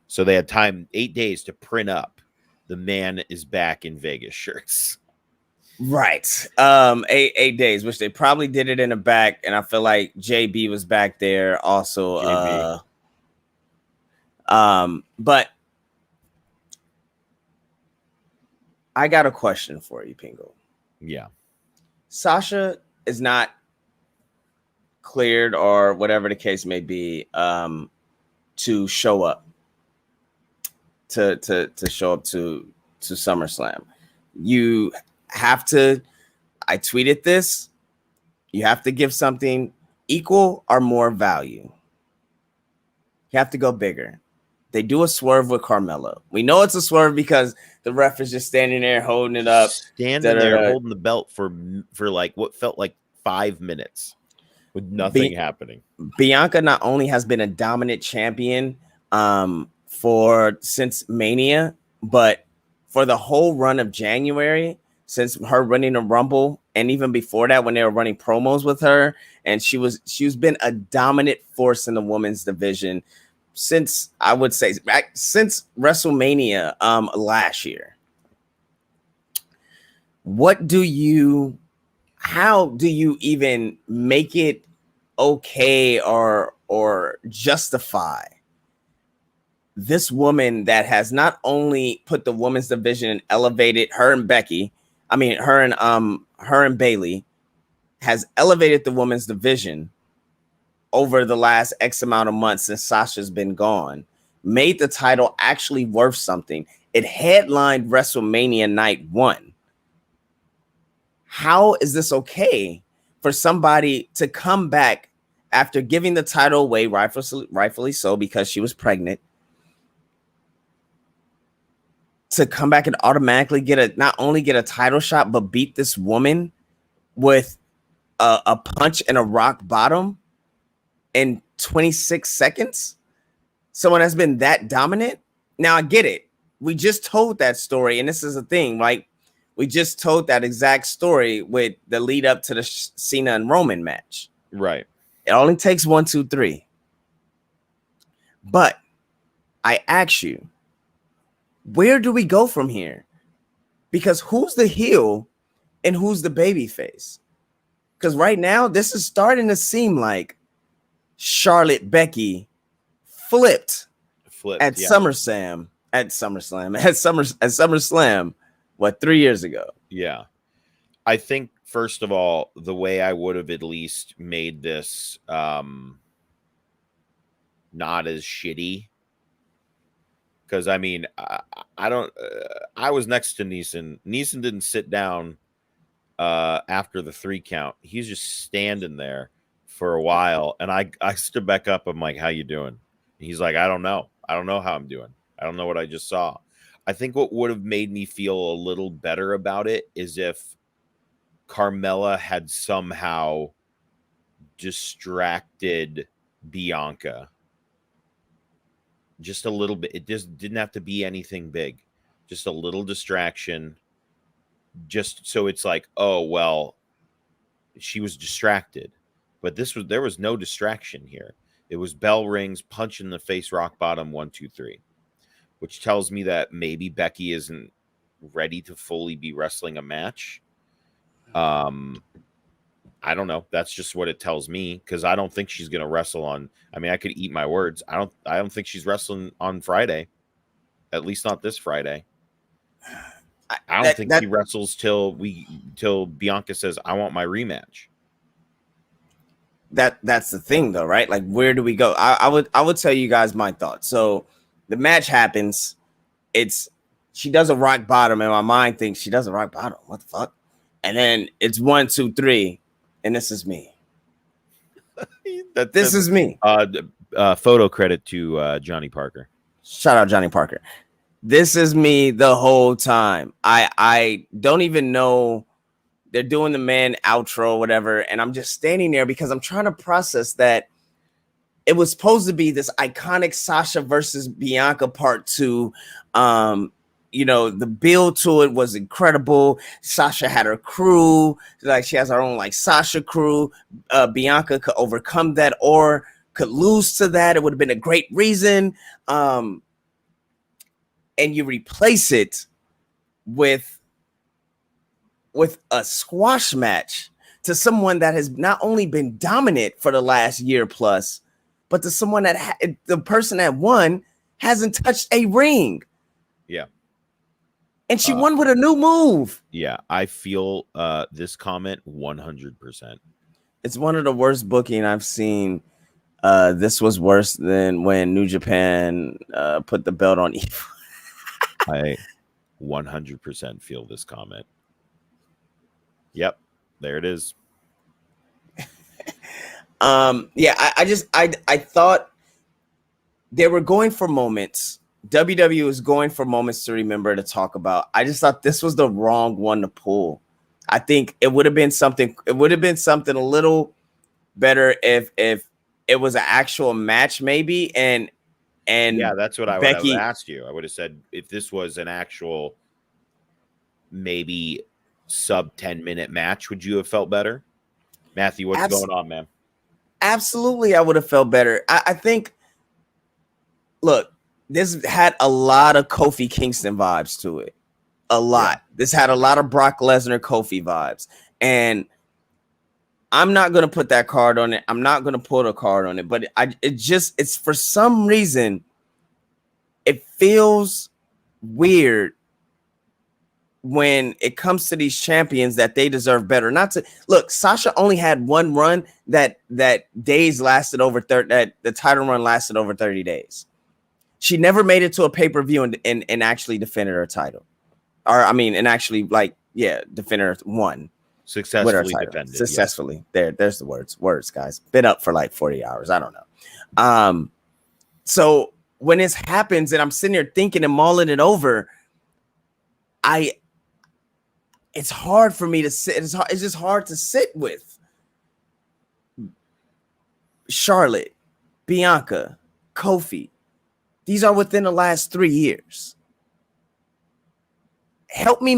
Speaker 2: they had time, 8 days, to print up the Man is Back in Vegas shirts.
Speaker 3: Right. 8 days, which they probably did it in the back. And I feel like JB was back there also.
Speaker 2: JB.
Speaker 3: But I got a question for you, Pingo.
Speaker 2: Yeah.
Speaker 3: Sasha is not cleared, or whatever the case may be, to show up to show up to SummerSlam. You have to, I tweeted this, you have to give something equal or more value. You have to go bigger. They do a swerve with Carmella. We know it's a swerve because the ref is just standing there holding it up.
Speaker 2: Standing there holding the belt for like what felt like 5 minutes with nothing happening.
Speaker 3: Bianca not only has been a dominant champion since Mania, but for the whole run of January, since her running a Rumble, and even before that when they were running promos with her, and she's been a dominant force in the women's division since, I would say, since WrestleMania last year. How do you even make it okay or justify this woman that has not only put the women's division and elevated her and Bailey has elevated the women's division over the last X amount of months since Sasha's been gone, made the title actually worth something. It headlined WrestleMania Night 1. How is this okay for somebody to come back after giving the title away, rightfully so, because she was pregnant, to come back and automatically not only get a title shot, but beat this woman with a punch and a rock bottom in 26 seconds? Someone has been that dominant. Now I get it. We just told that story, and this is the thing, right? We just told that exact story with the lead up to the Cena and Roman match.
Speaker 2: Right.
Speaker 3: It only takes 1, 2, 3. But I ask you, where do we go from here? Because who's the heel and who's the baby face? Because right now, this is starting to seem like Charlotte Becky flipped at SummerSlam. At SummerSlam, what, 3 years ago?
Speaker 2: Yeah. I think first of all, the way I would have at least made this not as shitty. Because I mean, I don't. I was next to Neeson. Neeson didn't sit down after the 3 count. He's just standing there for a while, and I stood back up. I'm like, "How you doing?" He's like, "I don't know. I don't know how I'm doing. I don't know what I just saw." I think what would have made me feel a little better about it is if Carmella had somehow distracted Bianca. Just a little bit. It just didn't have to be anything big. Just a little distraction. Just so it's like, oh, well, she was distracted. But there was no distraction here. It was bell rings, punch in the face, rock bottom, 1, 2, 3. Which tells me that maybe Becky isn't ready to fully be wrestling a match. I don't know. That's just what it tells me, because I don't think she's going to wrestle on. I mean, I could eat my words. I don't think she's wrestling on Friday. At least not this Friday. I don't think she wrestles till Bianca says, "I want my rematch."
Speaker 3: That's the thing, though, right? Like, where do we go? I would tell you guys my thoughts. So the match happens. She does a rock bottom, and my mind thinks she does a rock bottom. What the fuck? And then it's 1, 2, 3. And this is me. This is me.
Speaker 2: Photo credit to Johnny Parker.
Speaker 3: Shout out Johnny Parker. This is me the whole time. I don't even know. They're doing the man outro, whatever, and I'm just standing there because I'm trying to process that it was supposed to be this iconic Sasha versus Bianca part 2. The build to it was incredible. Sasha had her crew, like she has her own like Sasha crew. Bianca could overcome that or could lose to that. It would have been a great reason. And you replace it with a squash match to someone that has not only been dominant for the last year plus, but to someone that the person that won hasn't touched a ring.
Speaker 2: Yeah.
Speaker 3: And she won with a new move.
Speaker 2: Yeah, I feel this comment 100%.
Speaker 3: It's one of the worst booking I've seen. This was worse than when New Japan put the belt on Eva.
Speaker 2: I 100% feel this comment. Yep, there it is.
Speaker 3: I thought they were going for moments. WWE was going for moments to remember to talk about. I just thought this was the wrong one to pull. I think it would have been something. It would have been something a little better if it was an actual match, maybe. And
Speaker 2: yeah, that's what I would have asked you. I would have said if this was an actual, maybe sub 10-minute match, would you have felt better? Matthew, what's going on, man?
Speaker 3: Absolutely, I would have felt better. I think. Look. This had a lot of Kofi Kingston vibes to it. A lot. Yeah. This had a lot of Brock Lesnar Kofi vibes. And I'm not going to put that card on it. I'm not going to put a card on it. But it's for some reason, it feels weird when it comes to these champions that they deserve better. Not to look, Sasha only had one run that days lasted over 30, that the title run lasted over 30 days. She never made it to a pay-per-view and actually defended her title. And actually, defended her one.
Speaker 2: Successfully defended.
Speaker 3: Successfully. Yeah. There's the words, guys. Been up for like 40 hours. I don't know. So when this happens and I'm sitting there thinking and mulling it over, it's hard for me to sit. It's just hard to sit with. Charlotte, Bianca, Kofi. These are within the last 3 years. Help me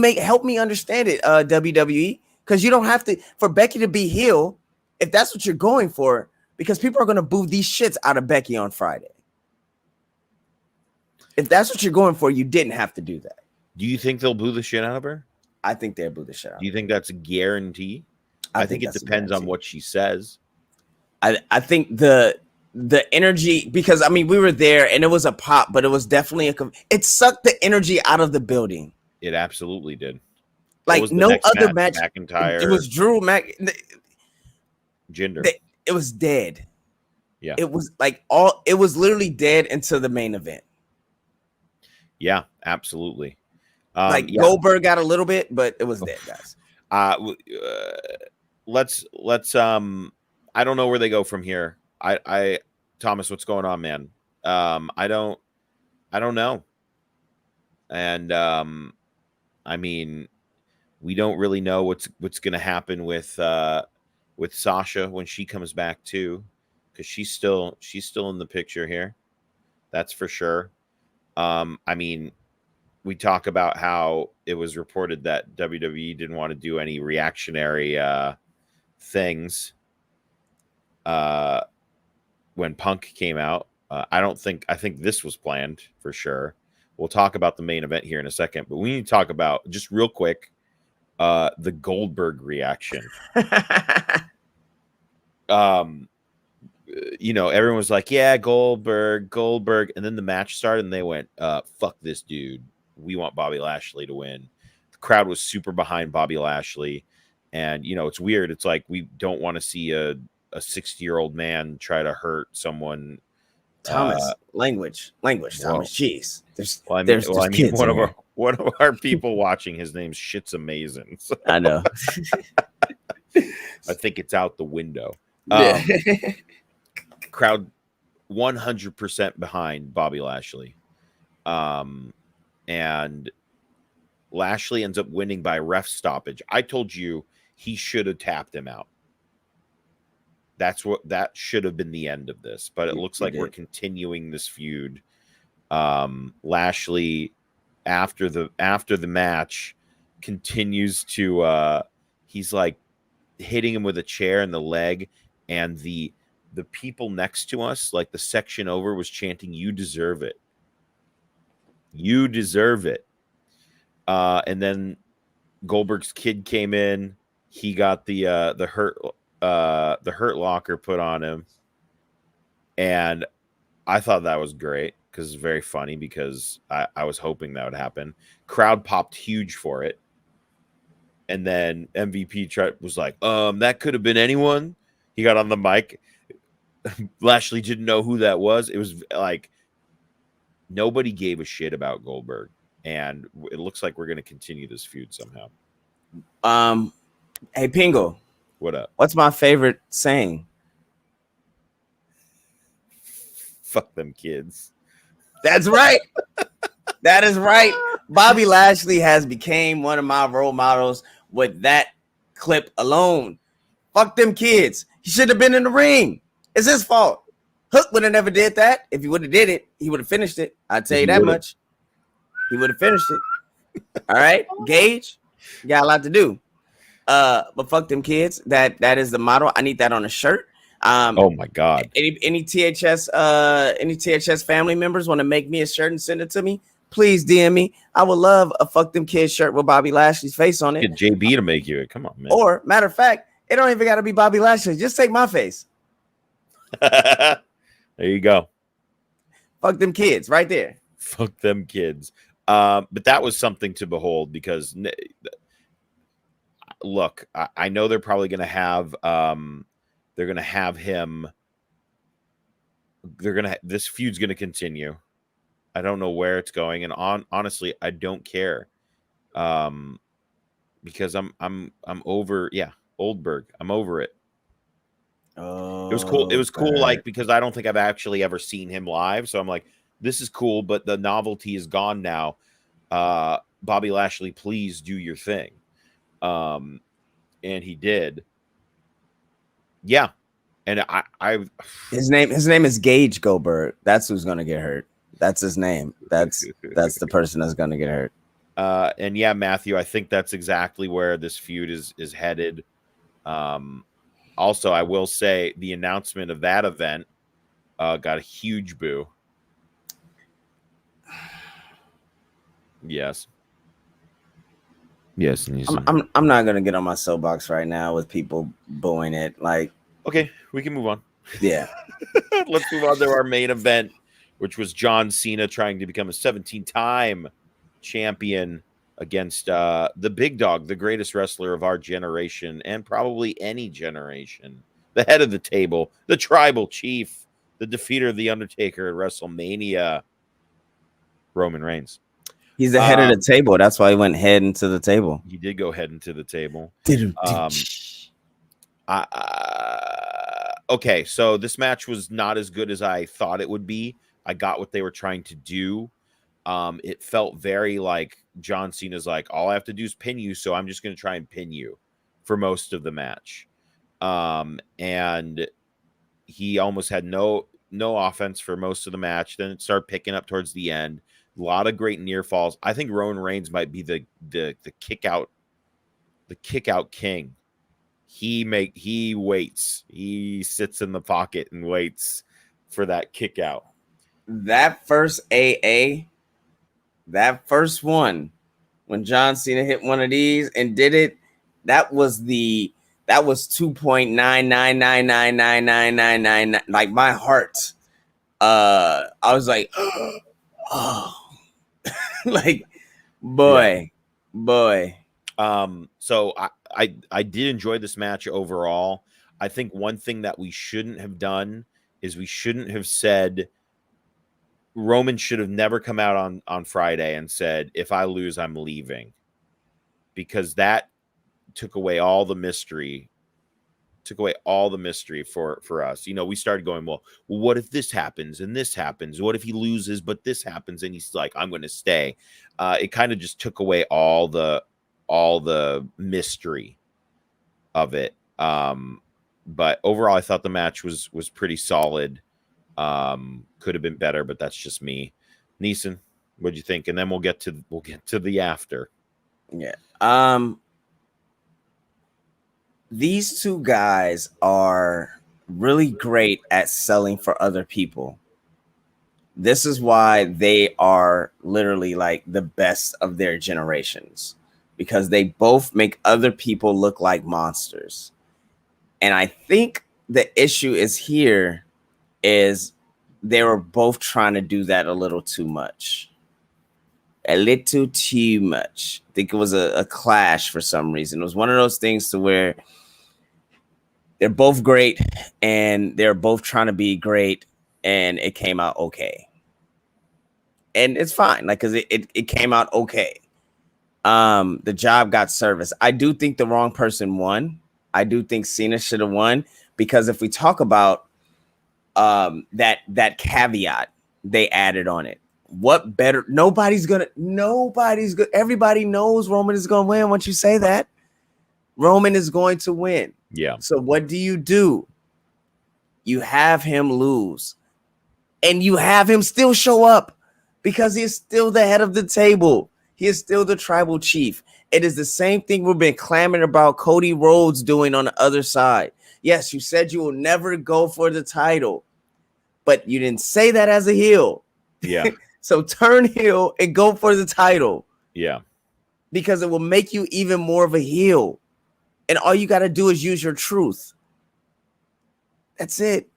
Speaker 3: understand it, WWE, because you don't have to for Becky to be heel if that's what you're going for, because people are going to boo these shits out of Becky on Friday. If that's what you're going for, you didn't have to do that.
Speaker 2: Do you think they'll boo the shit out of her?
Speaker 3: I think they'll boo the shit out of her.
Speaker 2: Do you think that's a guarantee? I think it depends on what she says.
Speaker 3: I think the energy, because I mean we were there and it was a pop, but it was definitely it sucked the energy out of the building.
Speaker 2: It absolutely did.
Speaker 3: Like no other match.
Speaker 2: McIntyre.
Speaker 3: It was Drew
Speaker 2: Jinder.
Speaker 3: It was dead.
Speaker 2: Yeah.
Speaker 3: It was it was literally dead until the main event.
Speaker 2: Yeah, absolutely.
Speaker 3: Goldberg got a little bit, but it was dead, guys.
Speaker 2: Let's I don't know where they go from here. Thomas, what's going on, man? I don't know. And I mean, we don't really know what's going to happen with Sasha when she comes back too, because she's still in the picture here. That's for sure. I mean, we talk about how it was reported that WWE didn't want to do any reactionary things when Punk came out. I think this was planned for sure. We'll talk about the main event here in a second, but we need to talk about, just real quick, the Goldberg reaction. Everyone was like, yeah, Goldberg. And then the match started and they went, fuck this dude. We want Bobby Lashley to win. The crowd was super behind Bobby Lashley. And, it's weird. It's like, we don't want to see a 60-year-old man try to hurt someone.
Speaker 3: Thomas, language, Thomas. Jeez. There's
Speaker 2: kids. One of our people watching, his name's Shit's Amazing. So.
Speaker 3: I know.
Speaker 2: I think it's out the window.
Speaker 3: Yeah.
Speaker 2: Crowd 100% behind Bobby Lashley. And Lashley ends up winning by ref stoppage. I told you he should have tapped him out. That should have been the end of this, but it looks like we're continuing this feud. Lashley, after the match, continues to he's like hitting him with a chair in the leg, and the people next to us, like the section over, was chanting, "You deserve it. You deserve it." And then Goldberg's kid came in. He got the hurt locker put on him, and I thought that was great because it's very funny, because I was hoping that would happen. Crowd popped huge for it, and then MVP was like, that could have been anyone. He got on the mic. Lashley didn't know who that was. It was like nobody gave a shit about Goldberg, and it looks like we're going to continue this feud somehow.
Speaker 3: Hey, Pingo.
Speaker 2: What up?
Speaker 3: What's my favorite saying?
Speaker 2: Fuck them kids.
Speaker 3: That's right. That is right. Bobby Lashley has become one of my role models with that clip alone. Fuck them kids. He should have been in the ring. It's his fault. Hook would have never did that. If he would have did it, he would have finished it. I'll tell you that much. He would have finished it. All right, Gage, you got a lot to do. But fuck them kids. That is the motto. I need that on a shirt.
Speaker 2: Oh my God.
Speaker 3: Any THS family members want to make me a shirt and send it to me? Please DM me. I would love a fuck them kids shirt with Bobby Lashley's face on it.
Speaker 2: Get JB to make you it. Come on, man.
Speaker 3: Or matter of fact, it don't even got to be Bobby Lashley. Just take my face.
Speaker 2: There you go.
Speaker 3: Fuck them kids right there.
Speaker 2: Fuck them kids. But that was something to behold, because look, I know they're probably going to have him. This feud's going to continue. I don't know where it's going, and honestly, I don't care. Because I'm over. Yeah, Goldberg. I'm over it.
Speaker 3: Oh,
Speaker 2: it was cool. It was cool, like, because I don't think I've actually ever seen him live, so I'm like, this is cool, but the novelty is gone now. Bobby Lashley, please do your thing. And he did. Yeah. And
Speaker 3: his name is Gage Goldberg. That's who's gonna get hurt. That's his name. That's the person that's gonna get hurt.
Speaker 2: And yeah, Matthew, I think that's exactly where this feud is headed. Also, I will say the announcement of that event got a huge boo. Yes. Yes.
Speaker 3: I'm not gonna get on my soapbox right now with people booing it. Like,
Speaker 2: okay, we can move on.
Speaker 3: Yeah.
Speaker 2: Let's move on to our main event, which was John Cena trying to become a 17-time champion against the big dog, the greatest wrestler of our generation and probably any generation, the head of the table, the tribal chief, the defeater of the Undertaker at WrestleMania, Roman Reigns.
Speaker 3: He's the head of the table. That's why he went head into the table.
Speaker 2: He did go head into the table. Okay, so this match was not as good as I thought it would be. I got what they were trying to do. It felt very like John Cena's like, all I have to do is pin you, so I'm just going to try and pin you for most of the match. And he almost had no offense for most of the match. Then it started picking up towards the end. A lot of great near falls. I think Roman Reigns might be the kick out king. He waits. He sits in the pocket and waits for that kick out.
Speaker 3: That first AA, that first one, when John Cena hit one of these and did it, that was 2.999999999. Like my heart. I was like, oh, like boy.
Speaker 2: So I did enjoy this match overall. I think one thing that we shouldn't have done is we shouldn't have said Roman should have never come out on Friday and said, if I lose, I'm leaving, because that took away all the mystery. For us. You know, we started going, well, what if this happens and this happens? What if he loses, but this happens? And he's like, I'm going to stay. It kind of just took away all the mystery of it. But overall, I thought the match was pretty solid. Could have been better, but that's just me. Neeson, what'd you think? And then we'll get to the after.
Speaker 3: Yeah. These two guys are really great at selling for other people. This is why they are literally like the best of their generations, because they both make other people look like monsters. And I think the issue is they were both trying to do that a little too much. I think it was a clash for some reason. It was one of those things to where they're both great and they're both trying to be great, and it came out okay. And it's fine, like, because it came out okay. The job got service. I do think the wrong person won. I do think Cena should have won, because if we talk about that caveat they added on it, what better? Nobody's good. Everybody knows Roman is going to win. Once you say that, Roman is going to win.
Speaker 2: Yeah.
Speaker 3: So what do? You have him lose, and you have him still show up, because he is still the head of the table. He is still the tribal chief. It is the same thing we've been clamoring about Cody Rhodes doing on the other side. Yes, you said you will never go for the title, but you didn't say that as a heel.
Speaker 2: Yeah.
Speaker 3: So turn heel and go for the title.
Speaker 2: Yeah.
Speaker 3: Because it will make you even more of a heel. And all you got to do is use your truth. That's it.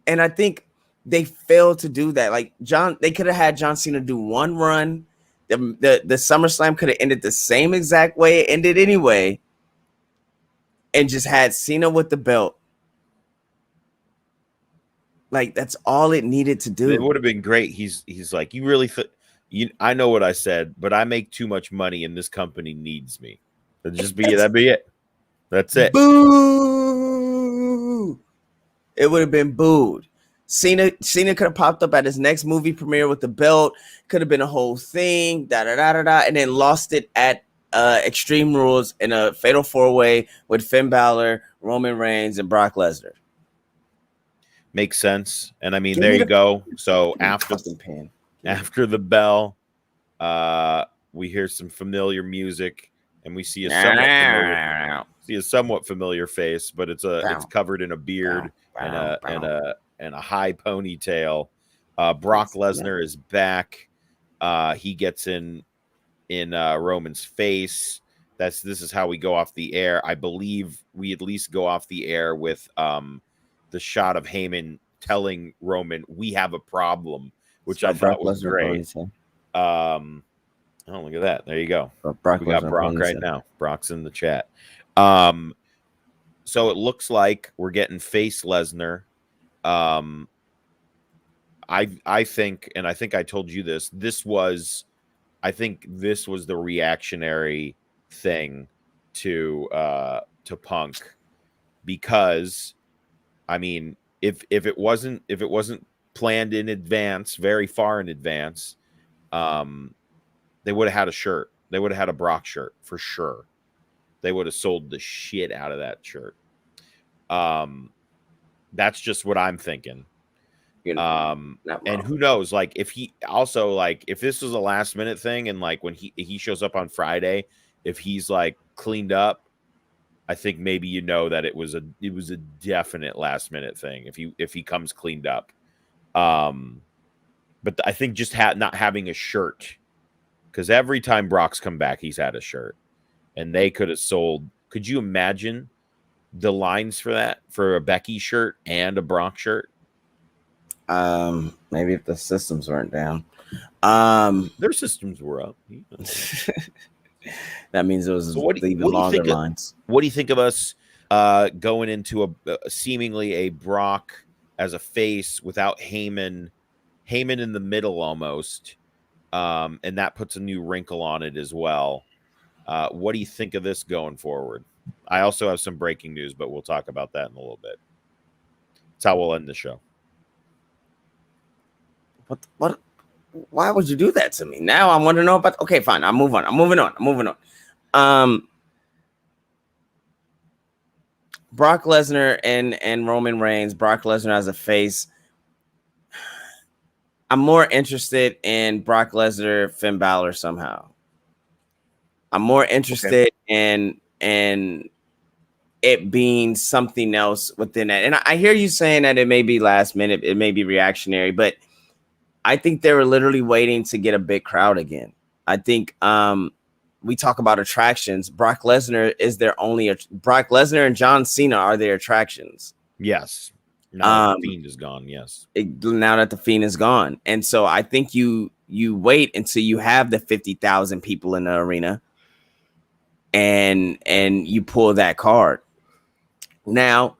Speaker 3: And I think they failed to do that. Like they could have had John Cena do one run. The SummerSlam could have ended the same exact way it ended anyway, and just had Cena with the belt. Like, that's all it needed to do.
Speaker 2: It would have been great. He's like, you really I know what I said, but I make too much money and this company needs me. That'd be it. That's it.
Speaker 3: Boo! It would have been booed. Cena could have popped up at his next movie premiere with the belt. Could have been a whole thing, and then lost it at Extreme Rules in a fatal 4-way with Finn Balor, Roman Reigns, and Brock Lesnar.
Speaker 2: Makes sense. And I mean, there you go. So after the bell, we hear some familiar music, and we see a somewhat familiar face, but it's covered in a beard and a high ponytail. Brock Lesnar is back. He gets in Roman's face. This is how we go off the air. I believe we at least go off the air with the shot of Heyman telling Roman, we have a problem, which I thought was great. Oh, look at that. There you go.
Speaker 3: Brock
Speaker 2: We got
Speaker 3: Lesnar
Speaker 2: Brock
Speaker 3: pulling
Speaker 2: right
Speaker 3: this
Speaker 2: now. Brock's in the chat. So it looks like we're getting face Lesnar. I think, and I think I told you this. I think this was the reactionary thing to Punk, because I mean, if it wasn't planned in advance, very far in advance, they would have had a shirt. They would have had a Brock shirt for sure. They would have sold the shit out of that shirt. That's just what I'm thinking. And who knows, like, if he also, like, if this was a last minute thing, and like when he shows up on Friday, if he's like cleaned up, I think maybe that it was a definite last minute thing if he comes cleaned up. But I think just not having a shirt, because every time Brock's come back, he's had a shirt, and they could have sold. Could you imagine the lines for that, for a Becky shirt and a Brock shirt?
Speaker 3: Maybe if the systems weren't down.
Speaker 2: Their systems were up.
Speaker 3: That means it was even longer lines.
Speaker 2: What do you think of us going into a seemingly a Brock as a face without Heyman in the middle almost, and that puts a new wrinkle on it as well. What do you think of this going forward? I also have some breaking news, but we'll talk about that in a little bit. That's how we'll end the show.
Speaker 3: What? Why would you do that to me? Now I want to know about. Okay, fine. I'm moving on. Brock Lesnar and Roman Reigns. Brock Lesnar as a face. I'm more interested in Brock Lesnar, Finn Balor somehow. I'm more interested in it being something else within that. And I hear you saying that it may be last minute, it may be reactionary, but I think they were literally waiting to get a big crowd again. I think we talk about attractions. Brock Lesnar is their only. Brock Lesnar and John Cena are their attractions.
Speaker 2: Yes. Now that the Fiend is gone. Yes.
Speaker 3: Now that the Fiend is gone, and so I think you wait until you have the 50,000 people in the arena, and you pull that card. Now,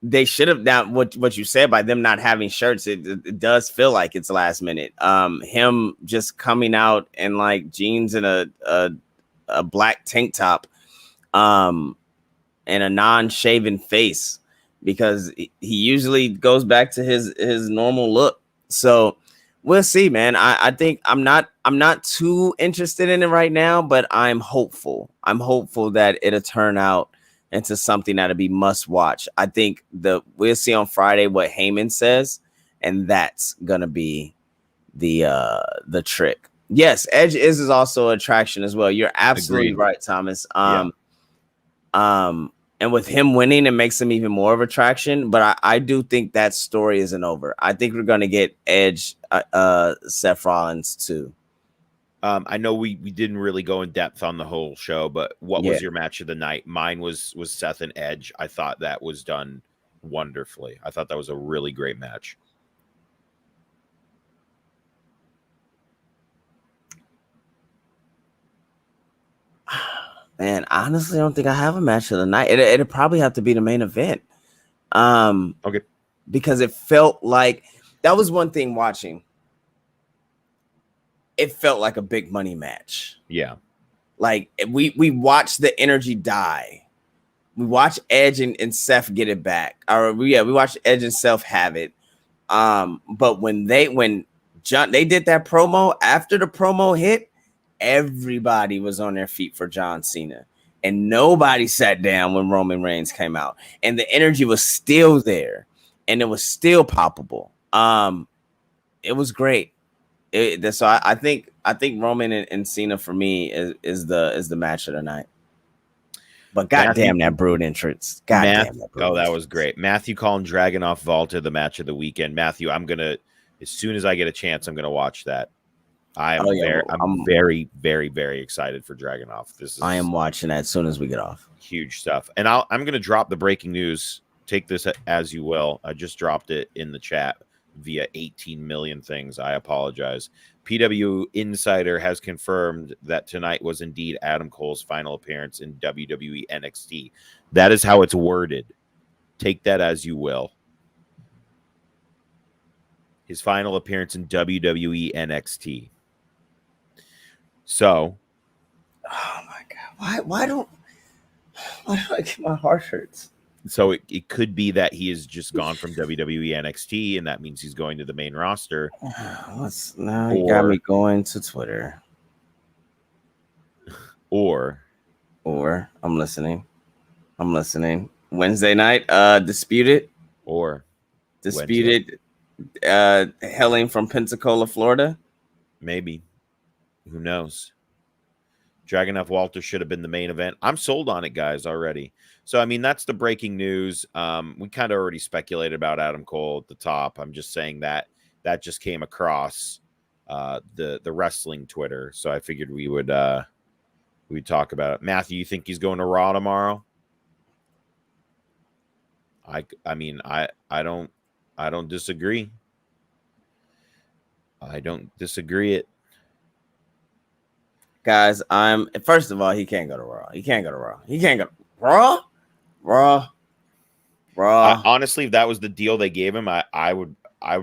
Speaker 3: they should have done what you said by them not having shirts. It does feel like it's last minute. Him just coming out in like jeans and a black tank top, and a non-shaven face, because he usually goes back to his normal look. So we'll see, man. I think I'm not too interested in it right now, but I'm hopeful. I'm hopeful that it'll turn out into something that'll be must watch. I think we'll see on Friday what Heyman says, and that's gonna be the trick. Yes, Edge is also an attraction as well. You're absolutely right, Thomas. And with him winning, it makes him even more of an attraction. But I do think that story isn't over. I think we're gonna get Edge, Seth Rollins too.
Speaker 2: I know we didn't really go in depth on the whole show, but what was your match of the night? Mine was Seth and Edge. I thought that was done wonderfully. I thought that was a really great match.
Speaker 3: Man, honestly, I don't think I have a match of the night. It'll probably have to be the main event.
Speaker 2: Okay.
Speaker 3: Because it felt like that was one thing watching. It felt like a big money match.
Speaker 2: Yeah.
Speaker 3: Like we watched the energy die. We watched Edge and Seth get it back. We watched Edge and Seth have it. But when they did that promo, after the promo hit, everybody was on their feet for John Cena. And nobody sat down when Roman Reigns came out. And the energy was still there. And it was still palpable. It was great. So I think Roman and Cena for me is the match of the night. But goddamn that Brood entrance!
Speaker 2: That was great. Matthew calling Dragunov Volta the match of the weekend. Matthew, I'm gonna, as soon as I get a chance, I'm gonna watch that. I'm very, very, very excited for Dragunov.
Speaker 3: I am watching that as soon as we get off.
Speaker 2: Huge stuff. And I'm gonna drop the breaking news. Take this as you will. I just dropped it in the chat. via 18 million things. I apologize. PW Insider has confirmed that tonight was indeed Adam Cole's final appearance in WWE NXT. That is how it's worded. Take that as you will. His final appearance in WWE NXT. So,
Speaker 3: oh my god, why do I get my heart hurts?
Speaker 2: So it could be that he is just gone from WWE NXT, and that means he's going to the main roster.
Speaker 3: Now you got me going to Twitter.
Speaker 2: Or
Speaker 3: I'm listening. Wednesday night, Disputed. Hailing from Pensacola, Florida.
Speaker 2: Maybe. Who knows? Dragunov Walter should have been the main event. I'm sold on it, guys, already. So, I mean, that's the breaking news. We kind of already speculated about Adam Cole at the top. I'm just saying that just came across the wrestling Twitter. So I figured we'd talk about it. Matthew, you think he's going to Raw tomorrow? I mean, I don't disagree. I don't disagree it.
Speaker 3: Guys, first of all, he can't go to Raw. He can't go to Raw. Raw.
Speaker 2: Honestly, if that was the deal they gave him, I would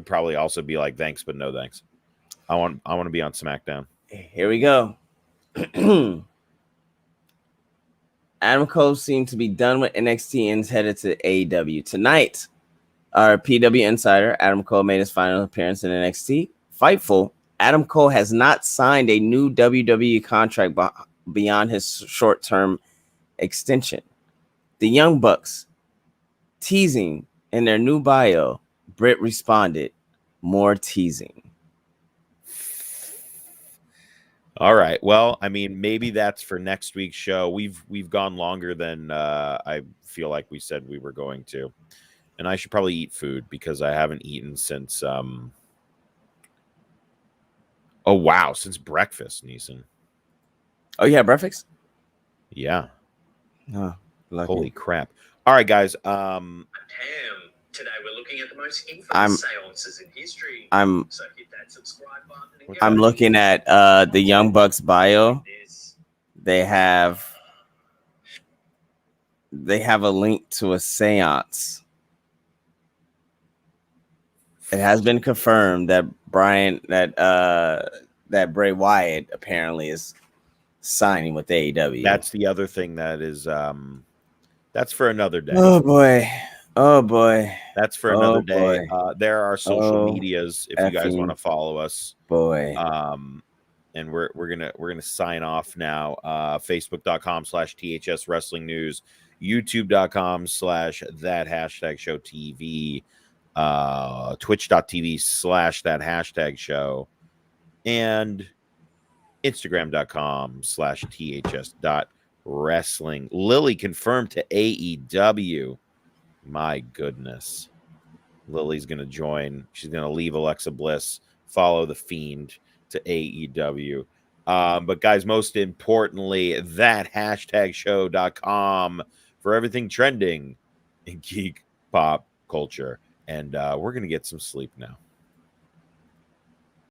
Speaker 2: probably also be like, thanks, but no thanks. I want to be on SmackDown.
Speaker 3: Here we go. Adam Cole seemed to be done with NXT and is headed to AEW tonight. Our PW Insider, Adam Cole made his final appearance in NXT. Fightful, Adam Cole has not signed a new WWE contract beyond his short-term extension. The Young Bucks teasing in their new bio. Britt responded, more teasing.
Speaker 2: All right. Well, I mean, maybe that's for next week's show. We've gone longer than I feel like we said we were going to. And I should probably eat food because I haven't eaten since oh wow, since breakfast, Neeson.
Speaker 3: Oh, you had breakfast?
Speaker 2: Yeah.
Speaker 3: Oh, lucky.
Speaker 2: Holy crap. All right, guys.
Speaker 4: Today we're looking at the most infamous seances in history. So hit that subscribe button and
Speaker 3: I'm looking at the Young Bucks bio. They have a link to a seance. It has been confirmed that that Bray Wyatt apparently is signing with AEW.
Speaker 2: That's the other thing that is that's for another day.
Speaker 3: Oh boy.
Speaker 2: That's for another day. There are social medias if you guys want to follow us.
Speaker 3: Boy.
Speaker 2: And we're gonna sign off now. Facebook.com/THS Wrestling News, YouTube.com/that#show TV, Twitch.tv/that #show, and Instagram.com/THS.wrestling. Lily confirmed to AEW. My goodness. Lily's going to join. She's going to leave Alexa Bliss, follow the Fiend to AEW. But guys, most importantly, that #show.com for everything trending in geek pop culture. And we're going to get some sleep now.